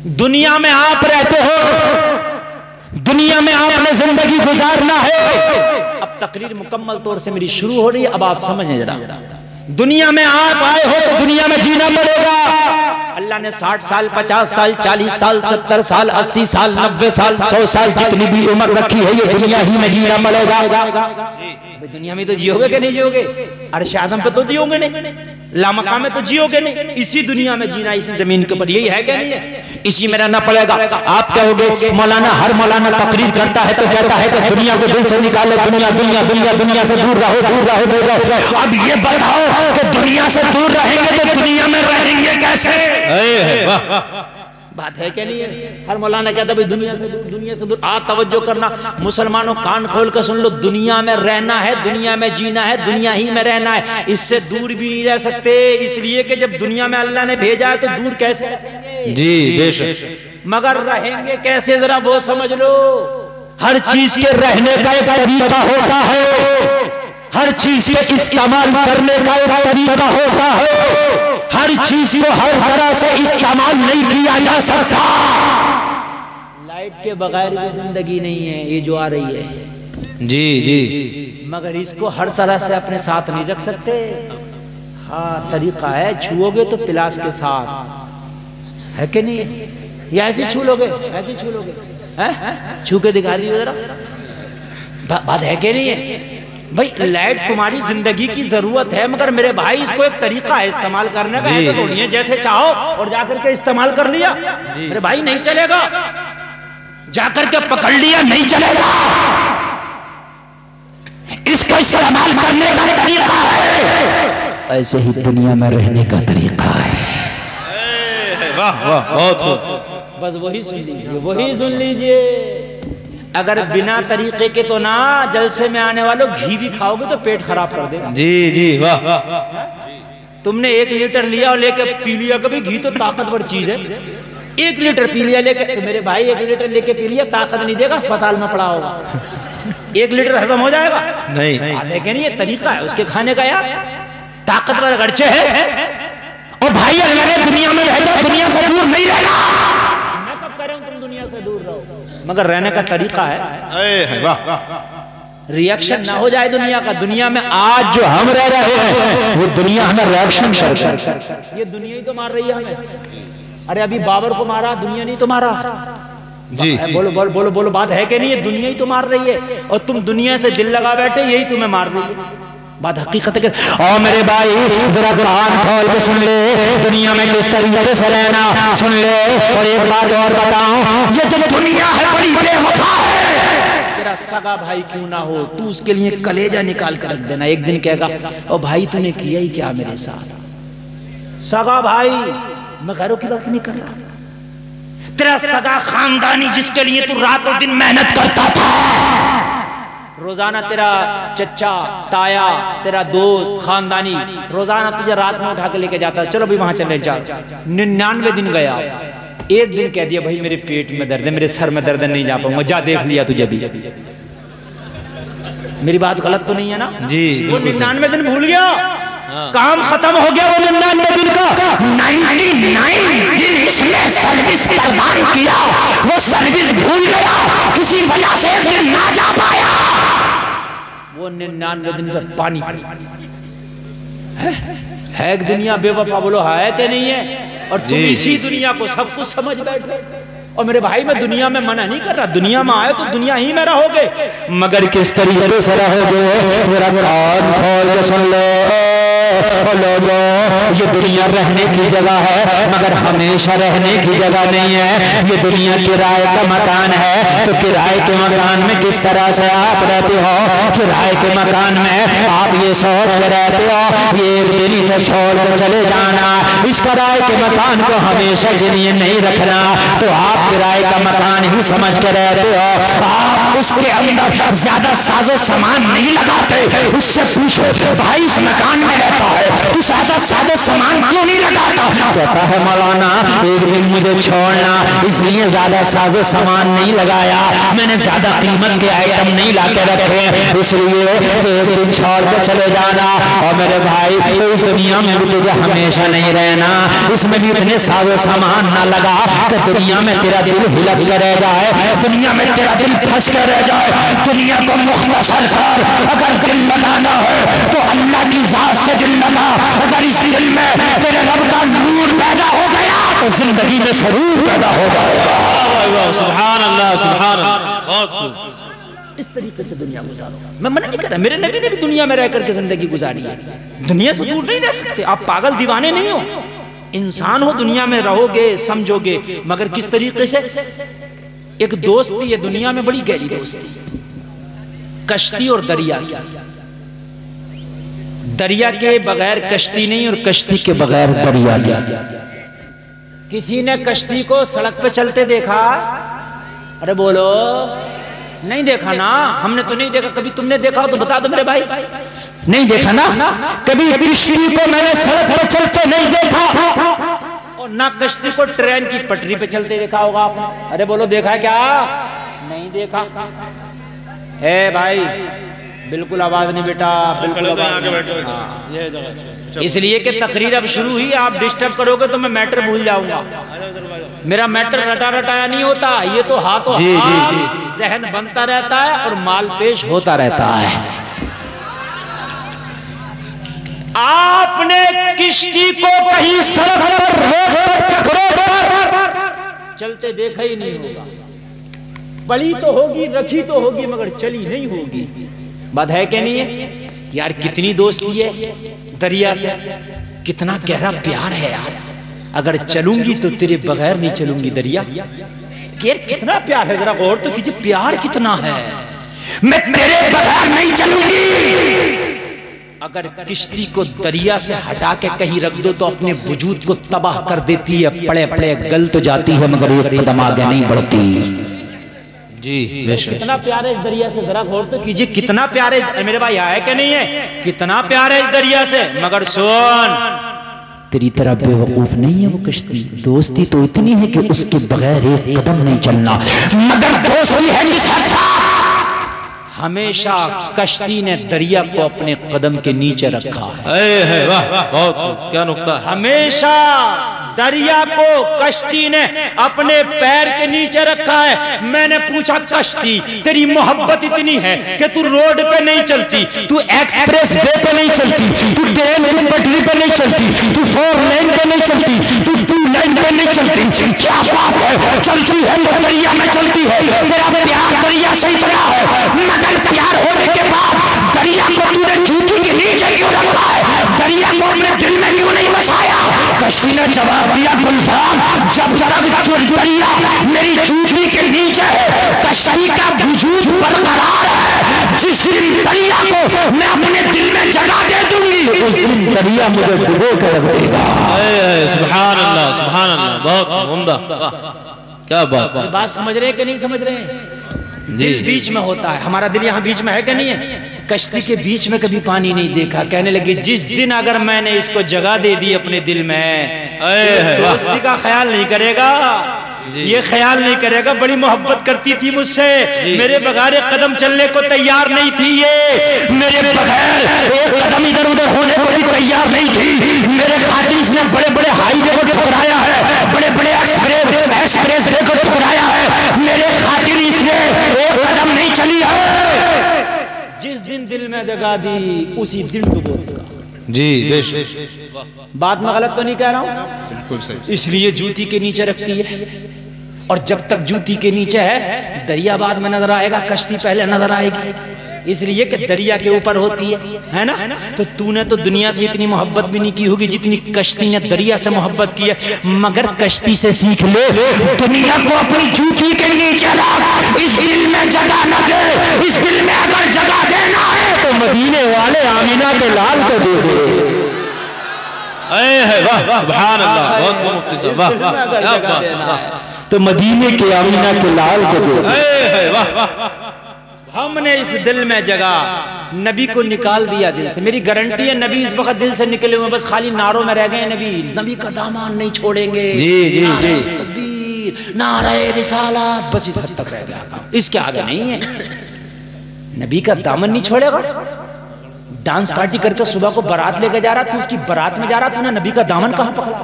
दुनिया में आप रहते हो, दुनिया में आपने जिंदगी गुजारना है। अब तकरीर मुकम्मल तौर से मेरी शुरू हो रही है, अब आप समझें जरा। दुनिया में आप आए हो तो दुनिया में जीना पड़ेगा। अल्लाह ने 60 साल, 50 साल, 40 साल, 70 साल, 80 साल, 90 साल, 100 साल, जितनी भी उम्र रखी है, ये दुनिया ही में जीना पड़ेगा। दुनिया में तो जियोगे कि नहीं जियोगे? अर्श आदम पे तो जियोगे नहीं, लामका में तो जियोगे नहीं। इसी दुनिया में जीना, इसी जमीन के ऊपर, यही है क्या नहीं है? इसी में रहना पड़ेगा। आप कहोगे मौलाना, हर मौलाना तकरीर करता है तो कहता है कि दुनिया को दिल से निकालो, दुनिया दुनिया दुनिया दुनिया से दूर रहो, दूर रहो, दूर रहो। अब ये बताओ कि दुनिया से दूर रहेंगे तो दुनिया में रहेंगे कैसे? बात है क्या नहीं है? हर मौलाना कहता भाई दुनिया से दूर, दुनिया से दूर। तवज्जो करना मुसलमानों, कान खोल कर सुन लो। दुनिया में रहना है, दुनिया में जीना है, दुनिया ही में रहना है, इससे दूर भी नहीं रह सकते। इसलिए कि जब दुनिया में अल्लाह ने भेजा है तो दूर कैसे रह सकेंगे? जी बेशक। मगर रहेंगे कैसे, जरा वो समझ लो। हर चीज के रहने का एक तरीका होता है, हर चीज के इस्तेमाल करने का एक तरीका होता है। हर चीज को हर तरह से इस्तेमाल नहीं किया जा सकता। लाइट के बगैर भी जिंदगी नहीं है, ये जो आ रही है। जी जी। मगर इसको हर तरह से अपने साथ नहीं रख सकते। हाँ, तरीका है। छुओगे तो पिलास के साथ, है कि नहीं? या ऐसे छू लोगे, ऐसे छू लोगे, छू के दिखा दीजिए जरा। बात है कि नहीं है? भाई लाइट तुम्हारी जिंदगी की जरूरत है, मगर मेरे भाई इसको एक तरीका है इस्तेमाल करने का। ऐसा तो नहीं है जैसे चाहो और जाकर के इस्तेमाल कर लिया। मेरे भाई नहीं चलेगा, जाकर के पकड़ लिया नहीं चलेगा। इसको इस्तेमाल करने का तरीका है, ऐसे ही दुनिया में रहने का तरीका है। वाह वाह, बहुत। बस वही सुन लीजिए, वही सुन लीजिए। अगर बिना तरीके के तो ना, जलसे में आने वालों घी भी खाओगे तो पेट खराब कर देगा। जी जी, वाह। तुमने 1 लीटर लिया और लेके पी लिया, कभी घी तो ताकतवर चीज है। 1 लीटर पी लिया लेके, तो मेरे भाई 1 लीटर लेके पी लिया, ताकत नहीं देगा, अस्पताल में पड़ा होगा। 1 लीटर हजम हो जाएगा? नहीं। देखे नहीं, ये तरीका है उसके खाने का यार। ताकतवर अगरचे है, और भाई अगर दुनिया में रह जाओ, दुनिया से दूर नहीं रहना। मैं कब कह रहा हूं तुम दुनिया से दूर रहो, मगर रहने का तरीका है। रिएक्शन ना हो जाए दुनिया का। दुनिया में आज जो हम रह रहे हैं वो दुनिया हमें रिएक्शन कर, ये दुनिया ही तो मार रही है हमें। अरे अभी बाबर को मारा, दुनिया नहीं तो मारा? जी। बोलो बोलो बोलो बोलो, बात है कि नहीं? ये दुनिया ही तो मार रही है, और तुम दुनिया से दिल लगा बैठे, यही तुम्हें मार रही है। बात हकीकत है। और मेरे भाई जरा कान खोल के सुन ले, दुनिया में किस तरीके से रहना सुन ले। और एक बात और बताऊं, ये जो दुनिया है बड़ी बेवफा है। तेरा सगा भाई क्यों ना हो, तू उसके लिए कलेजा निकाल कर रख देना। एक दिन कहेगा, ओ भाई तूने किया ही क्या मेरे साथ? सगा भाई, मैं गैरों की बात नहीं कर रहा। तेरा सगा खानदानी जिसके लिए तू रातों दिन मेहनत करता था, रोजाना तेरा चच्चा, ताया, तेरा दोस्त, खानदानी रोजाना तुझे रात में उठा के लेके जाता, चलो भाई वहां चले जा। 99 दिन गया, एक दिन कह दिया भाई मेरे पेट में दर्द है, मेरे सर में दर्द है, नहीं जा पाऊंगा, जा देख लिया तुझे भी। मेरी बात गलत तो नहीं है ना? जी। वो 99 दिन भूल गया, काम खत्म हो गया। वो 99 दिन का 99 दिन इसने सर्विस प्रदान किया, वो सर्विस भूल गया, किसी वजह से एक दिन ना जा पाया। वो 99 दिन पर पानी है। एक दुनिया बेवफा, बोलो है कि नहीं है? और तुम इसी दुनिया को सब कुछ समझ बैठे। और मेरे भाई मैं दुनिया में मना नहीं कर रहा, दुनिया में आए तो दुनिया ही में रहोगे, मगर किस तरीके से रहोगे? मेरा कान खोल के सुन लो लोगों, ये दुनिया रहने की जगह है, मगर हमेशा रहने की जगह नहीं है। ये दुनिया किराए का मकान है, तो किराए के मकान में किस तरह से आप रहते हो? किराए के मकान में आप ये सोच के रहते हो ये एक दिन से छोड़ कर चले जाना। इस किराए के मकान को हमेशा के लिए नहीं रखना, तो आप किराए का मकान ही समझ के रहते हो। आप उसके अंदर ज्यादा साजो सामान नहीं लगाते। उससे पूछो भाई इस मकान में रहता है तू ज्यादा साजो सामान क्यों नहीं लगाता? कहता है मौलाना एक दिन मुझे छोड़ना, इसलिए ज्यादा साजो सामान नहीं लगाया, मैंने ज्यादा कीमत के आइटम नहीं लाके रखे, इसलिए एक दिन छोड़ के चले जाना। और मेरे भाई इस दुनिया में भी तुझे हमेशा नहीं रहना, इसमें भी इतने साजो सामान ना लगा कि दुनिया में तेरा दिल हिलक के रह जाए, दुनिया में तेरा दिल फंस के रह जाए। दुनिया को मुख्तसर कर, अगर दिल लगाना है तो अल्लाह की जात से दिल लगा। अगर इस दिल में तेरे रब का नूर पैदा हो गया तो जिंदगी में सरूर पैदा हो जाएगा।
सुभान अल्लाह, सुभान अल्लाह।
इस तरीके से दुनिया गुजारो। मैं मना नहीं कर रहा, मेरे नबी ने भी दुनिया में रह करके जिंदगी गुजारी है, दुनिया से दूर नहीं रह सकते। आप पागल दीवाने नहीं हो, इंसान हो, दुनिया में रहोगे समझोगे, मगर किस तरीके से। एक दोस्ती है दुनिया में, बड़ी गहरी दोस्ती, कश्ती और दरिया की। दरिया के बगैर कश्ती नहीं और कश्ती के बगैर दरिया नहीं। किसी ने कश्ती को सड़क पे चलते देखा? अरे बोलो, नहीं देखा ना, हमने तो नहीं देखा। कभी तुमने देखा हो तो बता दो मेरे भाई।
नहीं देखा ना, कभी कश्ती को मैंने सड़क पर चलते नहीं देखा,
और ना कश्ती को ट्रेन की पटरी पे चलते देखा होगा आपने। अरे बोलो, देखा क्या? नहीं देखा है भाई, बिल्कुल आवाज नहीं बेटा, बिल्कुल आवाज नहीं। इसलिए कि तकरीर अब शुरू हुई, आप डिस्टर्ब करोगे तो मैं मैटर भूल जाऊंगा। मेरा मैटर रटा रटाया नहीं होता, ये तो हाथों हाथ जहन बनता रहता है और माल पेश होता रहता है। आपने किश्ती को कहीं सड़क पर, रोड पर, चक्रों पर चलते देखा ही नहीं होगा। पड़ी तो होगी, रखी तो होगी, मगर चली नहीं होगी। बात है क्या नहीं है यार? कितनी दोस्ती है दरिया से, कितना गहरा प्यार है यार। अगर चलूंगी तो तेरे बगैर नहीं चलूंगी दरिया। यार कितना प्यार है, जरा गौर तो कीजिए, प्यार कितना है।
मैं तेरे बगैर नहीं चलूंगी।
अगर किश्ती को दरिया से हटा के कहीं रख दो तो अपने वजूद को तबाह कर देती है, पड़े पड़े गल तो जाती है मगर एक कदम आगे नहीं बढ़ती।
जी
कितना प्यार है इस दरिया से, जरा गौर तो कीजिए, कितना प्यार है मेरे भाई। है कि नहीं है? कितना प्यार है इस दरिया से। मगर सुन,
तेरी तरह बेवकूफ नहीं है वो कश्ती। दोस्ती तो इतनी है कि उसके बगैर एक कदम नहीं चलना, मगर दोस्ती है किस हद तक?
हमेशा कश्ती ने दरिया को अपने कदम के नीचे रखा है।
वाह, बहुत क्या नुक्ता।
हमेशा दरिया को कश्ती ने अपने पैर के नीचे रखा है। मैंने पूछा, कश्ती तेरी मोहब्बत इतनी है कि तू रोड पे नहीं चलती, तू एक्सप्रेस वे पे नहीं चलती, तू ट्रेन की पटरी पे नहीं चलती, तू 4 लेन पे नहीं चलती, तू 2 लेन पे नहीं चलती। क्या बात है, चलती है तो दरिया में चलती है। तेरा प्यार दरिया से ही बना है, मगर प्यार होने के बाद दरिया को तूने जूती के नीचे क्यों रखा है? दरिया को अपने दिल में क्यों नहीं बसाया? कश्ती ने जवाब दिया, गुलफाम जब तक दरिया मेरी जूती के नीचे है कश्ती का वजूद बरकरार है। जिस दिन दरिया को मैं अपने दिल में जगह दे दूंगी उस दिन दरिया मुझे डुबो कर रख देगा।
सुभान अल्लाह, सुभान अल्लाह, बहुत उम्दा, क्या बात
समझ रहे हैं कि नहीं समझ रहे हैं? दिल बीच में होता है, हमारा दिल यहाँ बीच में है कि नहीं है? कश्ती के बीच में कभी पानी नहीं देखा। कहने लगे, जिस दिन अगर मैंने इसको जगह दे दी अपने दिल में, दोस्ती का ख्याल नहीं करेगा, ये ख्याल नहीं करेगा। बड़ी मोहब्बत करती थी मुझसे, मेरे बगैर एक कदम चलने को तैयार नहीं थी। ये मेरे बगैर एक कदम इधर उधर होने को भी तैयार नहीं थी। मेरे खातिर इसने बड़े बड़े हाईवे को ठुकराया है, बड़े बड़े एक्सप्रेस वे को ठुकराया है। मेरे खातिर इसने एक कदम नहीं चली है। जिस दिन दिल में जगह दी उसी दिन डुबो देगा।
जी बेशक,
बात मैं गलत तो नहीं कह रहा हूं?
बिल्कुल सही।
इसलिए जूती के नीचे रखती है, और जब तक जूती के नीचे है दरिया बाद में नजर आएगा, कश्ती पहले नजर आएगी। इसलिए कि दरिया के ऊपर होती है ना। तो तूने तो दुनिया से इतनी मोहब्बत भी नहीं की होगी जितनी कश्ती ने दरिया से मोहब्बत की है। मगर कश्ती से सीख ले, दुनिया को अपनी जूती के नीचे रख, इस दिल में जगह न दे। इस दिल में अगर जगह देना है तो मदीने वाले आमीना के लाल को दे दे।
वाह, सुभान अल्लाह, बहुत मुफ्ती साहब, वाह,
तो मदीने के आमीना के लाल को दे दे।
वाह,
हमने इस दिल में जगह नबी को निकाल दिया दिल से। मेरी गारंटी है नबी इस वक्त दिल से निकले हुए, बस खाली नारों में रह गए। नबी का दामन नहीं छोड़ेंगे,
जी जी जी,
तकबीर, नारे रिसालत, बस इस हद तक रह गया, इसके आगे नहीं है। नबी का दामन नहीं छोड़ेगा। डांस पार्टी करके सुबह को बारात लेकर जा रहा, तू उसकी बारात में जा रहा, तूने नबी का दामन कहां पकड़ा?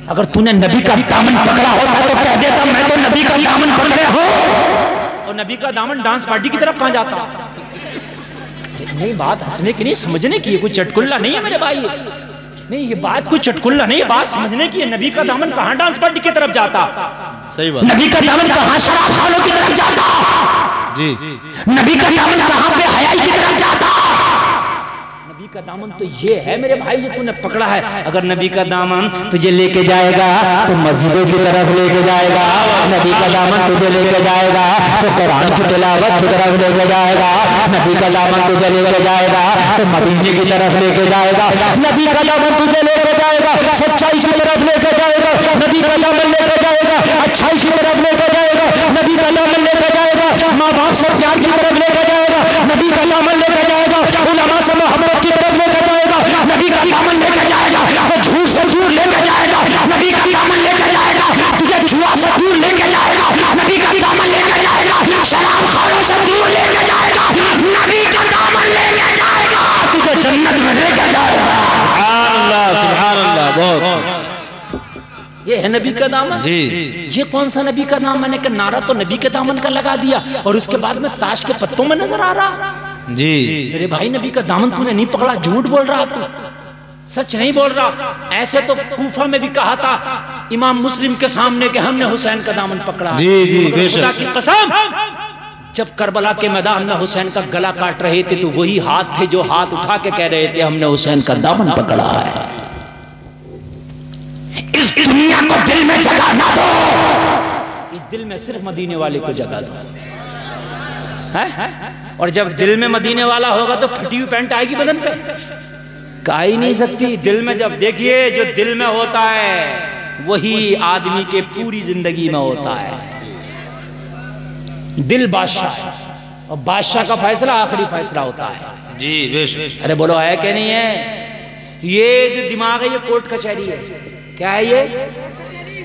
अगर तूने नबी का दामन पकड़ा होता तो कह देता मैं तो नबी का दामन पकड़े हो।
और नबी का दामन डांस पार्टी की तरफ कहां जाता? नहीं, बात हंसने की नहीं, समझने की है। कोई चटकुल्ला नहीं है मेरे भाई, नहीं ये बात कोई चटकुल्ला नहीं है, बात समझने की है। नबी का दामन कहां डांस पार्टी की तरफ जाता?
सही बात।
नबी का दामन कहां शराब खानों की तरफ जाता?
जी।
नबी का दामन कहां पे हयाई की तरफ जाता?
नबी का दामन तो ये है मेरे भाई, ये तूने पकड़ा है। अगर नबी का दामन तुझे लेके जाएगा
तो मस्जिदों की तरफ लेके जाएगा, नबी का दामन तुझे लेके जाएगा तो कुरान की तिलावत की तरफ लेके जाएगा, नबी का दामन तुझे लेके जाएगा तो मदीने की तरफ लेके जाएगा, नबी का दामन तुझे लेके जाएगा सच्चाई की तरफ लेके जाएगा, नबी का दामन लेके जाएगा अच्छाई की तरफ लेके जाएगा, नबी का दामन लेके जाएगा माँ बाप से प्यार की तरफ लेके जाएगा, नबी का दामन लेके जाएगा उलमा से मोहब्बत की तरफ लेके जाएगा, नबी का दामन लेके जाएगा तो झूठ से दूर लेके जाएगा, नबी का दामन लेके जाएगा तुझे जुआ से दूर लेके जाएगा, नबी का दामन लेके जाएगा शराब खानों से दूर लेके जाएगा, नबी का दामन लेके जाएगा तुझे जन्नत में लेके जाएगा।
सुभान अल्लाह, सुभान अल्लाह। बहुत
ये है नबी का दामन
जी।
ये कौन सा नबी का दामन है कि नारा तो नबी के दामन का लगा दिया और उसके बाद में ताश के पत्तों में नजर आ रहा?
जी
मेरे भाई नबी का दामन तूने नहीं पकड़ा, झूठ बोल रहा तू, सच नहीं बोल रहा। ऐसे तो कूफा में भी कहा था इमाम मुस्लिम के सामने कि हमने हुसैन का दामन पकड़ा।
जी जी,
खुदा की कसम, जब करबला के मैदान में हुसैन का गला काट रहे थे तो वही हाथ थे जो हाथ उठा के कह रहे थे हमने हुसैन का दामन पकड़ा है।
इस दुनिया को दिल में जगह ना दो,
इस दिल में सिर्फ मदीने वाले को जगह दो है? और जब दिल में मदीने वाला होगा तो फटी हुई पैंट आएगी बदन पे? का ही नहीं सकती। दिल में जब देखिए जो दिल में होता है वही आदमी के पूरी जिंदगी में होता है। दिल बादशाह है और बादशाह का फैसला आखिरी फैसला होता है।
जी बेशक।
अरे बोलो है कि नहीं है? ये जो दिमाग है ये कोर्ट कचहरी है। क्या है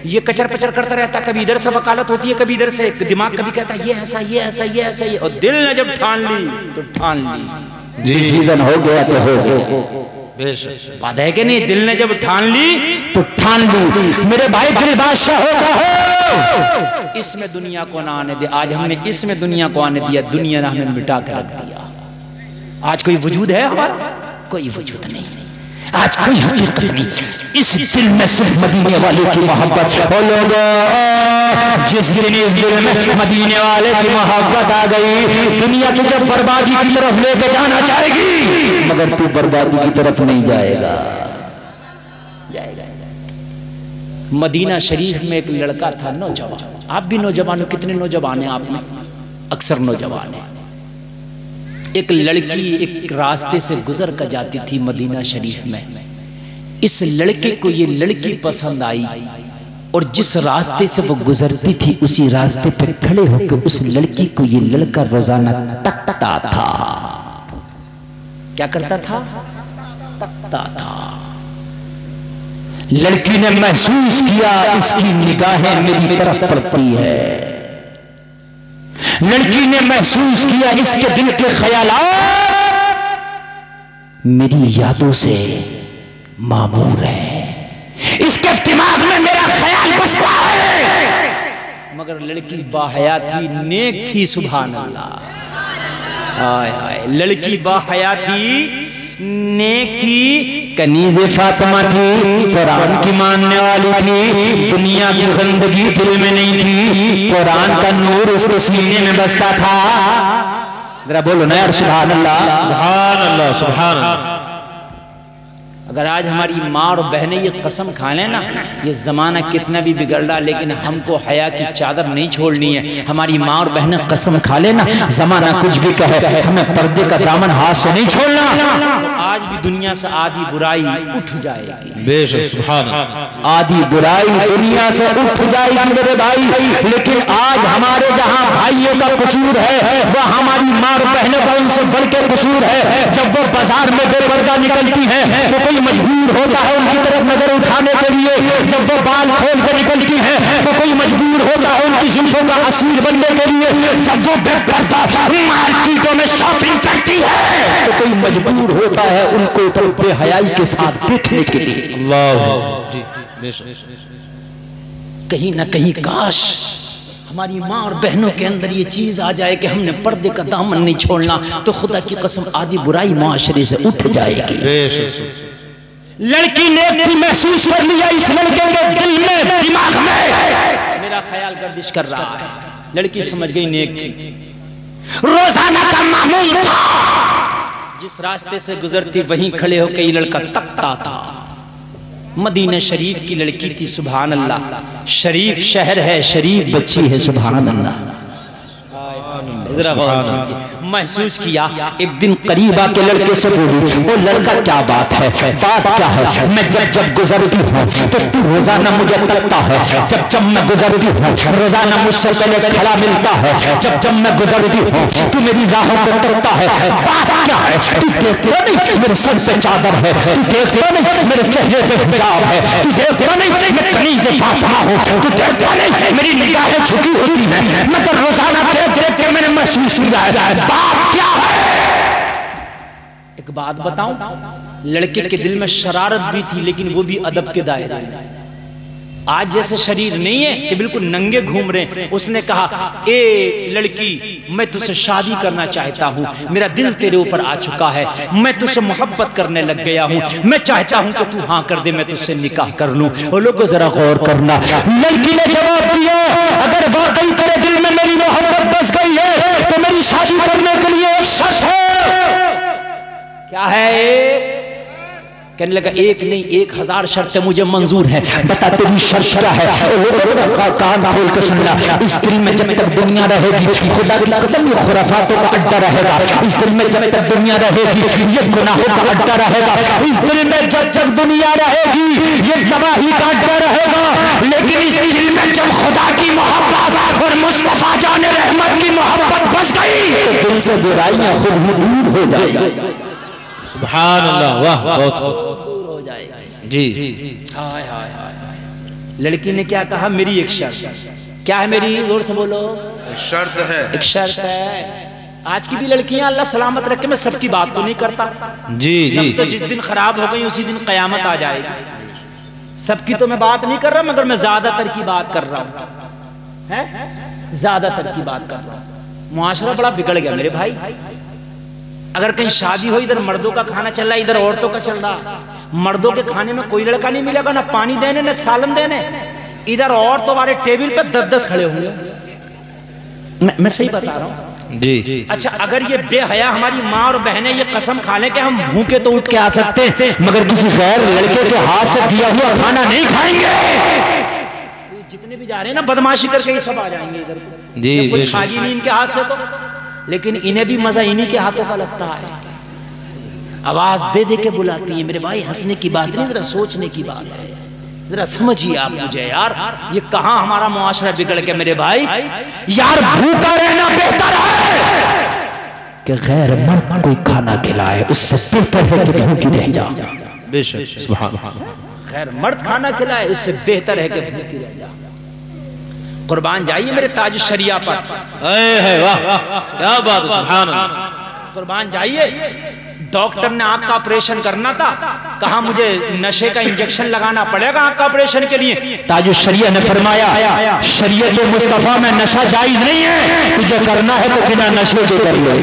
ये कचर पचर करता रहता, कभी इधर से वकालत होती है कभी इधर से। दिमाग कभी कहता है ये ऐसा ये ऐसा ये ऐसा ये, और दिल ने जब ठान ली तो ठान ली।
डिसीजन हो गया तो हो गया।
बेशक
बात है कि नहीं? दिल ने जब ठान ली
तो ठान ली। मेरे भाई दिल बादशाह होगा हो।
इसमें दुनिया को ना आने दे। आज हमने इसमें दुनिया को आने दिया, दुनिया ने हमें मिटा कर रख दिया। आज कोई वजूद है हमारा? कोई वजूद नहीं,
आज कोई हकीकत नहीं। इस दिल में सिर्फ मदीने वाले की मोहब्बत। और लोगों जिस दिन इस दिल में मदीने वाले की मोहब्बत आ गई, दुनिया तुझे बर्बादी की तरफ लेके जाना चाहेगी मगर तू बर्बादी की तरफ नहीं जाएगा।
मदीना शरीफ में एक लड़का था नौजवान। आप भी नौजवान हो, कितने नौजवान हैं आप में? अक्सर नौजवान है। एक लड़की एक रास्ते से गुजर कर जाती थी मदीना शरीफ में। इस लड़के को ये लड़की पसंद आई और जिस रास्ते से वो गुजरती थी उसी रास्ते पे खड़े होकर उस लड़की को ये लड़का रोजाना तकता था। क्या करता था? तकता था।
लड़की ने महसूस किया इसकी निगाहें मेरी तरफ पड़ती है। लड़की ने महसूस किया इसके दिल के ख्यालात मेरी यादों से मामूर है, इसके दिमाग में मेरा ख्याल बसता है।
मगर लड़की बाहया थी, नेक थी। सुभान अल्लाह। हाय हाय, लड़की बाहया थी, नेक थी,
कनीज़े फातिमा थी, कुरान की मानने वाली थी, दुनिया की गंदगी दिल में नहीं थी, कुरान का नूर उसके सीने में बसता था। जरा बोलो ना यार सुभान अल्लाह,
सुभान अल्लाह, सुभान अल्लाह।
अगर आज हमारी माँ और बहनें ये कसम खा लें ना, ये ज़माना कितना भी बिगड़ रहा लेकिन हमको हया की चादर नहीं छोड़नी है। हमारी माँ और बहनें कसम खा लेना, ज़माना कुछ भी कहे हमें पर्दे का दामन हाथ से नहीं छोड़ना। आज भी दुनिया से आधी बुराई उठ जाएगी।
बेशक सुभान अल्लाह।
आधी बुराई दुनिया से उठ जाएगी मेरे भाई, लेकिन आज हमारे जहाँ भाइयों का कसूर है वह हमारी माँ और बहनों का उनसे बढ़ के कसूर है। जब वो बाजार में बेपर्दा निकलती है तो कोई मजबूर होता है उनकी तरफ नजर उठाने के लिए, जब वो बाल खोल कर निकलती है तो कोई मजबूर होता है उनकी जुल्फों का असीर बनने के लिए, जब वो बेपर्दा मार्केटों में शॉपिंग करती है तो कोई मजबूर होता है उनको तो बेहयाई के साथ देखने के लिए।
अल्लाह जी बेशक।
कहीं ना कहीं काश हमारी माँ और बहनों के अंदर ये चीज आ जाए कि हमने पर्दे का दामन नहीं छोड़ना, तो खुदा की कसम आधी बुराई मुआशरे से उठ जाएगी।
लड़की ने भी महसूस कर लिया इस लड़के के दिल में, दिमाग में
मेरा ख्याल गर्दिश कर रहा है। लड़की समझ गई नेक थी,
रोजाना का मामूल था,
जिस रास्ते से गुजरती वहीं खड़े होकर ये लड़का तकता था। मदीना शरीफ की लड़की थी, सुभान अल्लाह। शरीफ शहर है, शरीफ बच्ची है, सुभान अल्लाह। महसूस किया एक दिन
करीब आके लड़के से बोली, वो लड़का क्या बात है, बात क्या है, मैं जब जब गुजरती हूँ तो तू रोजाना मुझे तकता है, जब जब मैं गुजरती हूँ रोजाना मुझसे पहले खड़ा मिलता है, जब जब मैं गुजरती हूँ तू मेरी राहों को तकता है, बात क्या है, तू देखता नहीं मेरे सर से चादर है, तू देखता नहीं मेरे चेहरे पे हिजाब है, तू देखता नहीं मैं कनीज़े फातिमा हूँ, तू देखता नहीं मेरी निगाहें झुकी होती है, मगर रोजाना देख देख के मैंने महसूस किया है, बात क्या है।
एक बात बताऊं, लड़के के दिल में शरारत भी थी लेकिन वो भी अदब के दायरे में। आज जैसे शरीर नहीं है कि बिल्कुल नंगे घूम रहे। उसने कहा, ए लड़की, मैं तुझसे शादी करना चाहता हूँ, मेरा दिल तेरे ऊपर आ चुका है, मैं तुझसे मोहब्बत करने लग गया हूँ, मैं चाहता हूँ कि तू हाँ कर दे, मैं तुझसे निकाह कर लूँ। और लोगों जरा गौर करना,
लड़की ने जवाब दिया, अगर वाकई तेरे दिल में मेरी मोहब्बत बस गई है तो मेरी शादी करने के लिए एक शर्त है।
क्या है? कहने लगा, एक नहीं 1000 शर्तें मुझे मंजूर है।
बता तेरी शर्त क्या है? कान खोल कर सुनना, इस दिल में जब तक दुनिया रहेगी, खुदा की कसम ये खुराफातों का अड्डा रहेगा, इस दिल में जब तक दुनिया रहेगी ये गुनाहों का अड्डा रहेगा, इस दिल में जब तक दुनिया रहेगी ये तबाही का अड्डा रहेगा, लेकिन इस दिल में जब खुदा की मोहब्बत और मुस्तफा जाने रहमत की मोहब्बत बस गई तो दिल से बुराइयां खुद ही दूर हो जाएगी।
सुभान अल्लाह, वाह, बहुत
दूर हो जाएगी
जी।
हाय हाय हाय। लड़की ने क्या कहा, मेरी एक शर्त। क्या है मेरी? जोर से बोलो।
शर्त है,
एक शर्त है। आज की भी लड़कियां अल्लाह सलामत रखे, मैं सबकी बात तो नहीं करता
जी जी।
तो जिस दिन खराब हो गई उसी दिन कयामत आ जाएगी। सबकी तो मैं बात नहीं कर रहा, मगर मैं ज्यादातर की बात कर रहा हूँ, ज्यादातर की बात कर रहा हूँ। मुआशरा बड़ा बिगड़ गया मेरे भाई। अगर कहीं शादी हो, इधर मर्दों का खाना चल रहा है, इधर औरतों का चल रहा। मर्दों के खाने में कोई लड़का नहीं मिलेगा, ना पानी देने ना सालन देने। इधर औरतों वाले टेबल पे 10-10 खड़े होंगे। मैं सही बता रहा हूँ
जी।
अच्छा, अगर ये बेहया हमारी माँ और बहनें ये कसम खा लें कि हम भूखे तो उठ के आ सकते हैं,
मगर किसी गैर लड़के के हाथ से दिया हुआ खाना नहीं खाएंगे।
जितने भी जा रहे हैं ना बदमाशी करके ये सब आ जाएंगे इधर को।
जी,
कोई खाजी नहीं इनके हाथ से तो, लेकिन इन्हें भी मजा इन्हीं के हाथों का लगता है। आवाज दे दे के बुलाती है मेरे भाई। हंसने की बात नहीं, जरा सोचने की बात है। जरा समझिए आप मुझे यार, ये कहां हमारा मुआशरा बिगड़ के मेरे भाई।
यार भूखा रहना बेहतर है कि गैर मर्द कोई खाना खिलाए, उससे बेहतर है कि भूखी रह जा।
बेशक सुभान।
गैर मर्द खाना खिलाए, उससे बेहतर है कि भूखी रह जा। कुर्बान जाइए मेरे ताज शरिया पर।
वाह, क्या बात है, सुभान अल्लाह।
कुर्बान जाइए। डॉक्टर ने आंख का ऑपरेशन करना था, कहा मुझे नशे का इंजेक्शन लगाना पड़ेगा आंख का ऑपरेशन के लिए।
ताज शरिया ने फरमाया, शरीयत मुस्तफा में नशा जायज नहीं है, तुझे करना है तो बिना नशे के कर ले।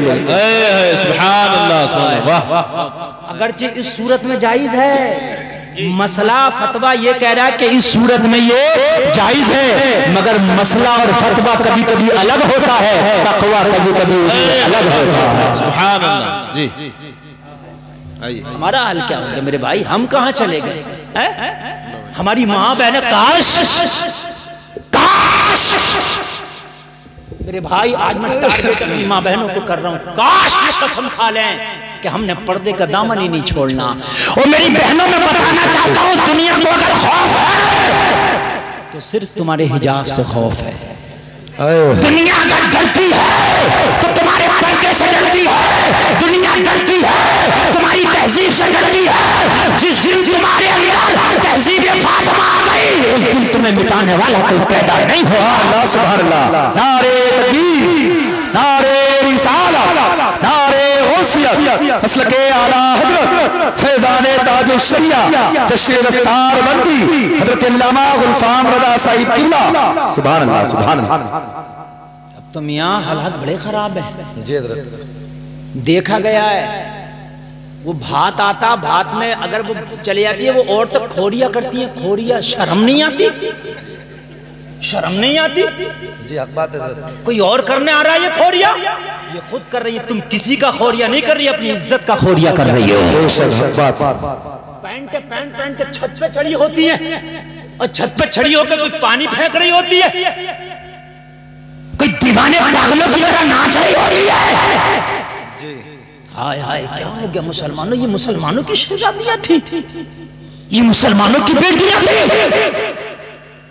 सुभान अल्लाह, सुभान अल्लाह।
अगरचे इस सूरत में जायज है, मसला फतवा ये कह रहा है कि इस सूरत में ये
जायज है, मगर मसला और फतवा कभी कभी अलग होता है, तकवा कभी कभी उससे अलग होता है।
सुभान अल्लाह जी।
हमारा हाल क्या हो गया मेरे भाई? हम कहाँ चले गए? हमारी माँ बहन, काश काश मेरे भाई, आज मैं टारगेट अपनी माँ बहनों को कर रहा हूँ, काश ये कसम खा लें कि हमने पर्दे का दामन ही नहीं छोड़ना।
और मेरी बहनों में बताना चाहता हूँ, दुनिया को अगर खौफ है
तो सिर्फ तुम्हारे हिजाब से खौफ है।
दुनिया अगर डरती है तो तुम्हारे पर्दे से डरती है। दुनिया डरती है तुम्हारी तहजीब से डरती है। जिस दिन तुम्हारे अंदर तहजीब फातिमा आ गई, उस दिन तुम्हें मिटाने वाला कोई पैदा नहीं हुआ। अल्लाह सुभान अल्लाह। नारे तकबीर, नारे रिसालत, नारे गौसियत, मसलके आला हजरत फैज़ाने ताजुश शरिया जश्न दस्तार बंदी हजरत अल्लामा गुलफाम रज़ा साहिब किबला। सुभान अल्लाह, सुभान अल्लाह।
अब तो मियाँ हालात बड़े खराब है जी हजरत। देखा गया है वो भात आता, भात में अगर वो चली जाती है वो और तक खोरिया करती है। खोरिया, शर्म नहीं आती? शर्म नहीं आती जी? हक बात है। कोई और करने आ रहा है ये खोरिया, ये खुद कर रही है। तुम किसी का खोरिया नहीं कर रही, अपनी इज्जत का खोरिया कर रही हो। पैंट पैंट के छत पे चढ़ी होती है और छत पे चढ़ी होकर कोई पानी फेंक रही होती है,
कोई दीवाने पागलों की तरह नाच रही होती है।
हाय हाय, क्या हो गया मुसलमानों? ये मुसलमानों की शहजादियां थी,
ये मुसलमानों की बेटियां थी,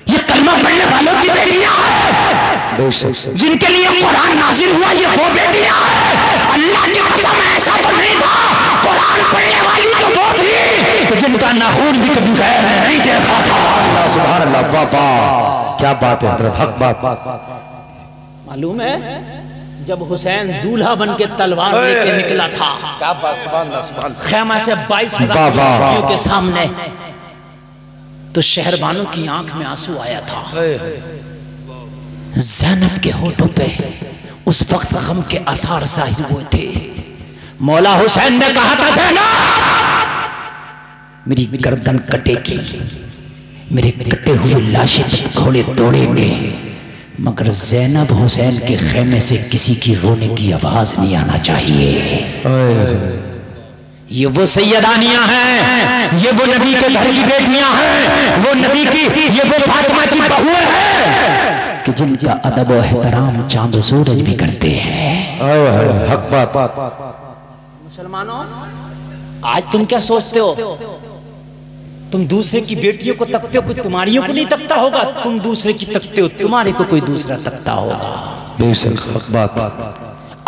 ये कलमा पढ़ने वालों की बेटियां हैं, जिनके लिए कुरान नाजिल हुआ, ये वो बेटियां हैं। अल्लाह की कसम, ऐसा तो नहीं था। कुरान पढ़ने वाली तो वो थी तो जिनका नाखून भी कभी गैर ने नहीं देखा था। अल्लाह सुभान अल्लाह, वाह वाह, क्या बात है हज़रत, हक बात।
मालूम है जब हुसैन दूल्हा बन के तलवार लेके निकला था, क्या बात, सुभान अल्लाह, सुभान अल्लाह, खेमा से 22,000 के सामने, तो शहरबानों की आंख में आंसू आया था। ज़ैनब के होठों पे उस वक्त गम के आसार जाहिर हुए थे। मौला हुसैन ने कहा था, ज़ैनब मेरी गर्दन कटेगी, मेरे कटे हुए लाशें घोड़े दौड़ेंगे, मगर ज़ैनब हुसैन के खेमे से किसी की रोने की आवाज नहीं आना चाहिए। ये वो सैयदानियां हैं, ये वो नबी के घर की बेटियां हैं, वो नबी की, ये वो फातिमा की बहुएं हैं कि जिनका अदब और एहतराम चांद सूरज भी करते हैं।
हक बात।
मुसलमानों, आज तुम क्या सोचते हो? तुम दूसरे की बेटियों को तकते हो, कोई तुम्हारियों को नहीं तकता होगा। तुम दूसरे की तकते हो, तुम्हारे को कोई दूसरा तकता होगा।
बेशक, हक बात।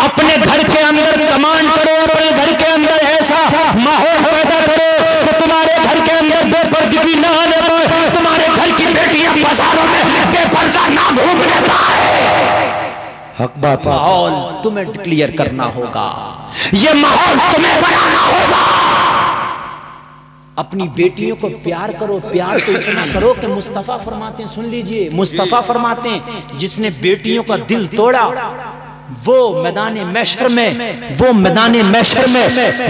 अपने घर के अंदर कमांड करो, अपने घर के अंदर ऐसा माहौल पैदा करो कि तुम्हारे घर के अंदर बेपर्दगी ना आने पाए, तुम्हारे घर की बेटियां बाजारों में बेपर्दा ना घूमने पाए। हक बात।
माहौल तुम्हें क्लियर करना होगा,
ये माहौल तुम्हें बनाना होगा।
अपनी बेटियों को प्यार करो, प्यार तो इतना करो कि मुस्तफा फरमाते हैं, सुन लीजिए, मुस्तफा फरमाते हैं, जिसने बेटियों का दिल तोड़ा वो मैदाने महशर में, वो मैदाने महशर में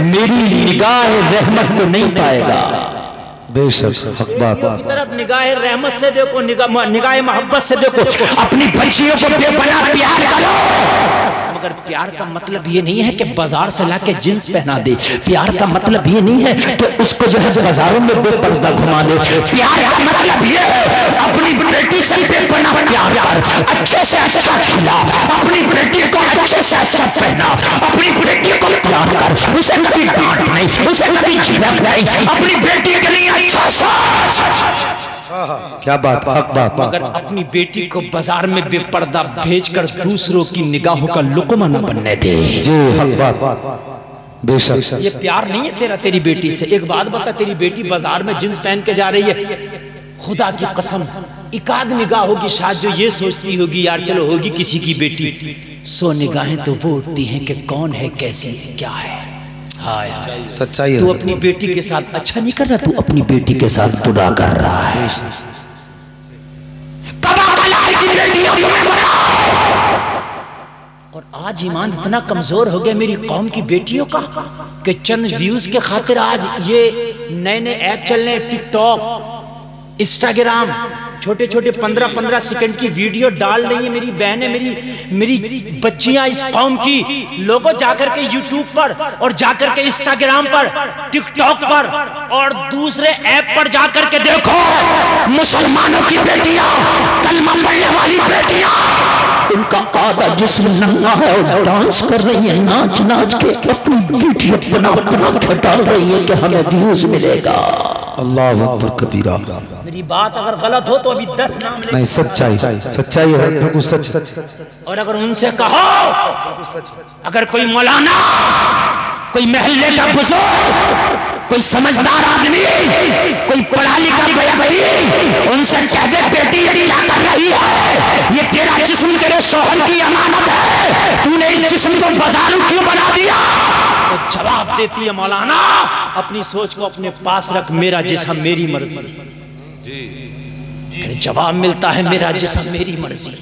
मेरी निगाह रहमत तो नहीं पाएगा।
बेशक, हक बात।
तरफ निगाह रहमत से देखो, निगाह मोहब्बत से देखो,
अपनी बच्चियों को बेपनाह प्यार करो।
मगर प्यार का मतलब ये नहीं है कि बाजार से लाके जींस पहना दे। प्यार का मतलब ये नहीं है कि उसको जो है बाजारों में बेपर्दा घुमा दे। प्यार का मतलब ये है अपनी बेटी से बेपनाह प्यार कर, अच्छे से अच्छा खिला, अपनी बेटी को अच्छे से अच्छा पहना, अपनी बेटी को प्यार कर, उसे कभी डांट नहीं, उसे कभी झिड़क नहीं, अपनी बेटी के लिए अच्छा सोच। क्या बात, हक बात। मगर अपनी बेटी को बाजार में बेपर्दा भेजकर दूसरों की निगाहों का लुकमा न बनने दे।
जी, हक बात। बेशक,
ये प्यार नहीं है तेरा तेरी बेटी से। एक बात बता, तेरी बेटी बाजार में जींस पहन के जा रही है, खुदा की कसम एकाध निगाह होगी शायद जो ये सोचती होगी यार चलो होगी किसी की बेटी, 100 निगाहें तो वो उठती हैं कि कौन है, कैसी, क्या है। हाँ,
सच्चाई है।
तू अपनी बेटी के साथ अच्छा नहीं कर रहा, तू अपनी बेटी के साथ बुरा कर रहा है। और आज ईमान इतना कमजोर हो गया मेरी कौम की बेटियों का कि चंद व्यूज के खातिर आज ये नए नए ऐप चल रहे हैं, टिकटॉक, इंस्टाग्राम, छोटे छोटे 15-15 सेकंड की वीडियो डाल रही है मेरी बहनें, मेरी बच्चियां इस कौम की। लोगों जाकर के यूट्यूब पर और जाकर के इंस्टाग्राम पर, टिकटॉक पर और दूसरे ऐप पर जाकर के देखो
मुसलमानों की बेटियां, कलमा पढ़ने वाली बेटियां उनका आधा जिस्म नंगा है और डांस कर रही है, नाच नाच के अपनी वीडियो बना बना के डाल रही है कि हमें व्यूज मिलेगा।
अल्लाह अकबर कबीरा।
मेरी बात अगर गलत हो तो अभी 10 नाम ले।
नहीं, सच्चाई सच्चाई है, बिल्कुल सच।
और अगर उनसे कहो, अगर कोई मौलाना, कोई महल्ले का बुजुर्ग, कोई समझदार आदमी, कोई पढ़ा लिखा व्यक्ति उनसे कह दे बेटी ये क्या कर रही है, ये तेरा जिस्म तेरे शौहर की अमानत है, तूने इस जिस्म को बाजारू क्यों बना दिया? तो जवाब देती है मौलाना, अपनी सोच को अपने पास रख, मेरा जिस्म मेरी मर्जी। जवाब मिलता है मेरा जिस्म मेरी मर्जी।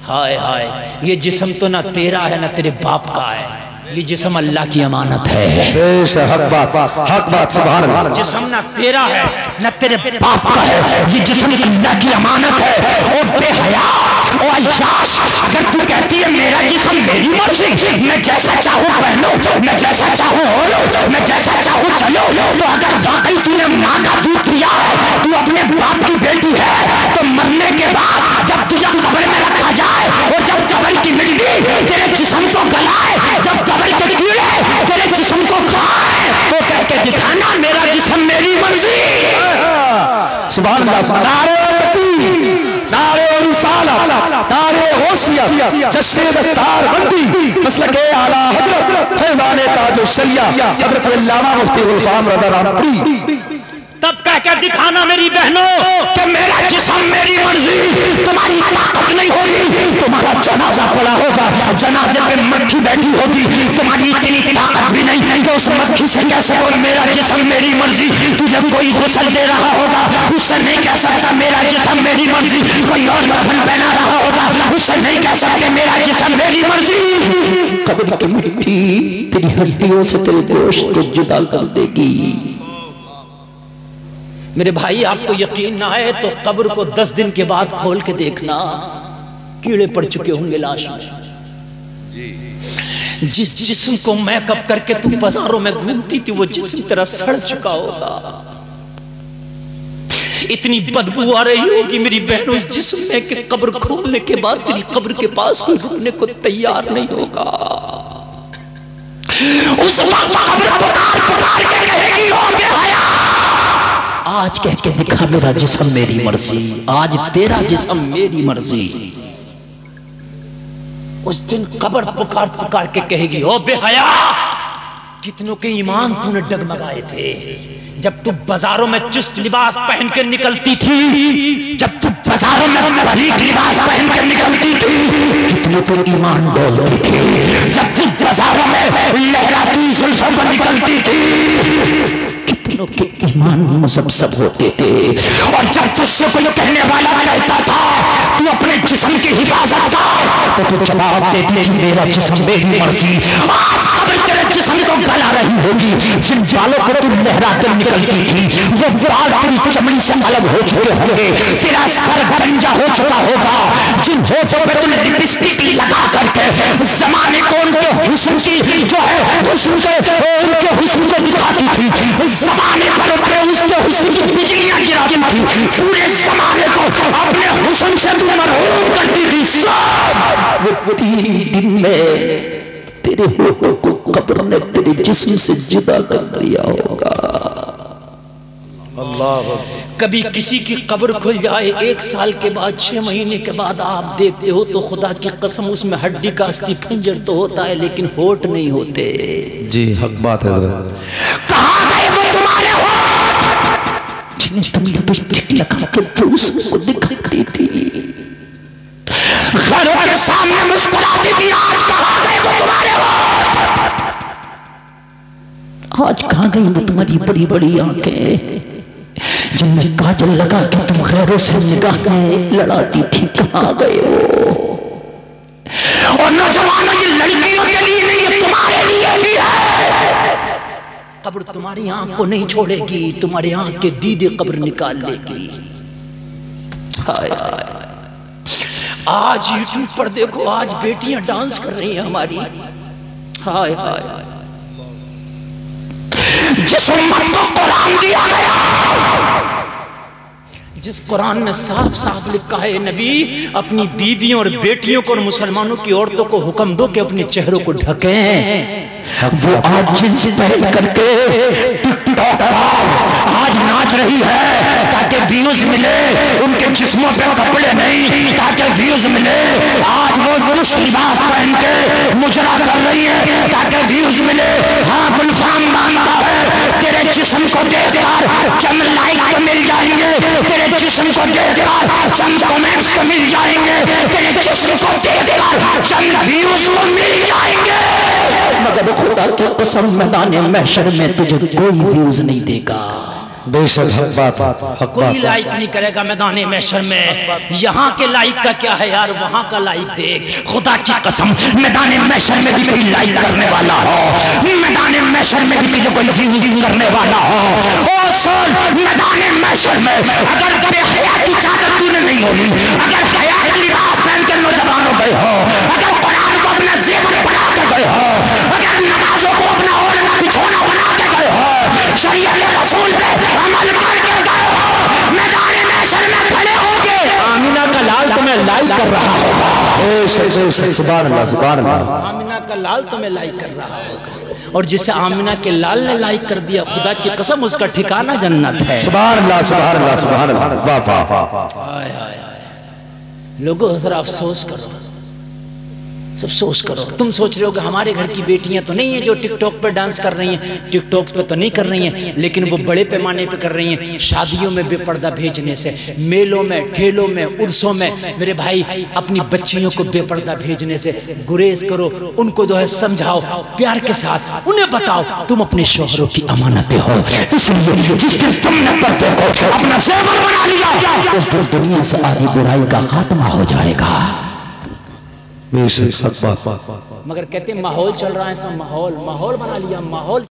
हाय हाय, ये जिस्म तो ना तेरा है ना तेरे बाप का है, ये जिस्म अल्लाह की अमानत है।
हक बात सुभान अल्लाह।
जिस्म ना तेरा है ना तेरे बाप का है, ये जिस्म अल्लाह की अमानत है। ओ बेहया, ओ अय्याश, अगर तू कहती है मेरा जिस्म मेरी मर्जी, मैं जैसा चाहूँ पहनो, मैं जैसा चाहूँ ओढ़ो, मैं जैसा चाहूँ चलो, तो अगर वाकई तूने माँ का दूध पिया है, तू अपने बाप की बेटी है, तो मरने के बाद जब तुझे कब्र में रखा जाए और जब कब्र की मिट्टी तेरे जिस्म को गलाए, जब कब्र के कीड़े तेरे जिस्म को खाए, तो कह के दिखाना मेरा जिस्म मेरी मर्जी।
सुभान अल्लाह। नारे तकबीर, नारे रिसालत, नारे गौसियत, जश्न दस्तार बंदी, मसलके आला हजरत फैज़ान ताजुल शरिया हजरत अल्लामा मुफ्ती गुलफाम रज़ा रामपुरी।
तब कह के दिखाना मेरी बहनों कि मेरा जिस्म मेरी मर्जी। तुम्हारी ताकत नहीं होगी, तुम्हारा जनाजा पड़ा होगा, जनाजे पे मक्खी बैठी होगी, तुम्हारी इतनी ताकत भी नहीं कि उस मक्खी से कह सको मेरा जिस्म मेरी मर्जी। तुझे कोई गुस्ल दे रहा होगा, उससे नहीं कह सकता मेरा जिस्म मेरी मर्जी। कोई और कफन पहना रहा होगा, उससे नहीं कह सकते मेरा जिस्म मेरी मर्जी।
कब्र की मिट्टी तेरी हड्डियों से तेरे गोश्त को जुदा कर देगी।
मेरे भाई, आपको यकीन ना आए तो कब्र को 10 दिन के बाद खोल के देखना, कीड़े पड़ चुके होंगे लाश में। जिस जिस्म को मेकअप करके तुम बाजारों में घूमती थी, वो जिस्म तेरा सड़ चुका होगा, इतनी बदबू आ रही होगी मेरी बहनों इस जिस्म में कि कब्र खोलने के बाद तेरी कब्र के पास कोई रुकने को तैयार नहीं होगा। उस वक्त कब्र पुकार पुकार के कहेगी ओ बेहया, आज कह के दिखा मेरा जिस्म मेरी मर्जी, आज तेरा जिस्म मेरी मर्जी। उस दिन कब्र पुकार पुकार के कहेगी ओ बेहया, कितनों के ईमान तूने डगमगाए थे जब तू बाजारों में चुस्त लिबास पहन के निकलती थी, जब तू बाजारों में बारीक लिबास पहन के निकलती थी, कितनों के ईमान डोलते थे जब तू बाजारों में लहराती जुल्फों पर निकलती थी, कितनों के ईमान मुसब्सब होते थे। और जब तुझसे कोई कहने वाला कहता था तू अपने जिस्म की हिफाजत कर, तो तू जवाब देती थी मेरा जिस्म मेरी मर्जी। आज कब्र तेरे जिस्म को गला रही होगी, जिन बालों को तू लहरा कर निकलती थी वो बाल तेरी चमड़ी से अलग हो चुके होंगे, तेरा सर गंजा हो चुका होगा, जिन होठों पे तूने लिपस्टिक लगा करके जमाने को उनके हुस्न की जो है हुस्न के उनके हुस्न को दिखाती थी, जमाने पर अपने उसके हुस्न की बिजलियां गिराती थी, पूरे जमाने को अपने हुस्न से तू मरहूम करती थी। सब
वो 3 दिन में तेरे होठों को कब्र ने तेरे जिस्म से जुदा कर दिया होगा।
कभी किसी की कब्र खुल जाए 1 साल के बाद, 6 महीने के बाद आप देखते हो तो खुदा की कसम उसमें हड्डी का अस्थि पंजर तो होता है लेकिन होठ नहीं होते।
जी हक बात है।
कहाँ गए वो तुम्हारे होठ
जिन्हें तुम लिपस्टिक लगा के दूसरों को दिखाती थी,
घरों के सामने मुस्कुराती थी, आज कहाँ गए वो तुम्हारे होठ?
आज कहाँ गई वो तुम्हारी बड़ी बड़ी आंखें जिनमें काजल लगा के तुम गैरों से निगाहें लड़ाती थी, कहाँ गए वो?
और नौजवानों, ये लड़कियों के लिए नहीं, ये तुम्हारे लिए भी है। कब्र तुम्हारी आंख को नहीं छोड़ेगी, तुम्हारी आंख के दीदे कब्र निकाल लेगी। हाय हाय, आज यूट्यूब पर देखो, आज बेटियां डांस कर रही हैं हमारी। हाय हाय, जिस उम्मत को कुरान दिया गया, जिस कुरान में साफ साफ लिखा है नबी अपनी बीवियों और बेटियों को और मुसलमानों की औरतों को हुक्म दो कि अपने चेहरों को ढकें।
वो आज जींस पहन करके टिकटॉक आज नाच रही है ताकि व्यूज मिले, उनके जिस्मों पे कपड़े नहीं ताकि व्यूज मिले। आज वो दुष्ट लिबास पहन के मुजरा कर रही है ताकि व्यूज मिले। हाँ गुलफाम मानता है तेरे जिस्म को देखकर चंद लाइक तो मिल जाएंगे, तेरे जिस्म को देखकर चंद कमेंट्स तो मिल जाएंगे, तेरे जिस्म को देखकर चंद व्यूज तो मिल जाएंगे, मगर खुदा की कसम मैदान महशर में तुझे कोई व्यूज नहीं देगा।
बेशक हक बात, हक
कोई
बात।
लाइक नहीं करेगा मैदान महशर में। यहाँ के लाइक का क्या है यार, वहाँ का लाइक देख।
खुदा की कसम मैदान महशर में भी कोई लाइक करने वाला हो, मैदान महशर में भी तुझे कोई व्यूज करने वाला हो। ओ सुन, मैदान महशर में अगर बेहया की चादर तूने नहीं होली, अगर हया का लिबास पहन के नौजवान हो गए हो, अगर कुरान को अपना जेवर बना के गए हो, अगर नमाजों को अपना ओढ़ना बिछोना बना के गए हो, शरीयत रसूल पे अमल करके गए हो, मैदान महशर में खड़े होगे आमीना का लाल तुम्हें लाइक कर रहा होगा।
बेशक बेशक, सुभान अल्लाह सुभान अल्लाह।
आमिना का लाल तुम्हें लाइक कर रहा होगा, और जिसे आमिना के लाल ने लाइक कर दिया खुदा की कसम उसका ठिकाना जन्नत है।
सुभान अल्लाह सुभान अल्लाह सुभान अल्लाह। वाह वाह वाह।
हाय हाय हाय। लोगों जरा अफसोस करो, सब अफसोस करो। तुम सोच रहे हो कि हमारे घर की बेटियां तो नहीं है जो टिकटॉक पर डांस कर रही हैं, टिकटॉक पे तो नहीं कर रही हैं, लेकिन वो बड़े पैमाने पे कर रही हैं। शादियों में बेपर्दा भेजने से, मेलों में, ठेलों में, उर्सों में मेरे भाई अपनी बच्चियों को बेपर्दा भेजने से गुरेज करो। उनको जो है समझाओ प्यार के साथ, उन्हें बताओ तुम अपने शौहरों की अमानतें हो।
इसलिए जिस दिन तुमने पर्दे को अपना सेवर बना लिया उस दिन दुनिया से आधी बुराई का खात्मा हो जाएगा।
बेशक हक बात।
मगर कहते हैं माहौल चल रहा है, सब माहौल बना लिया, माहौल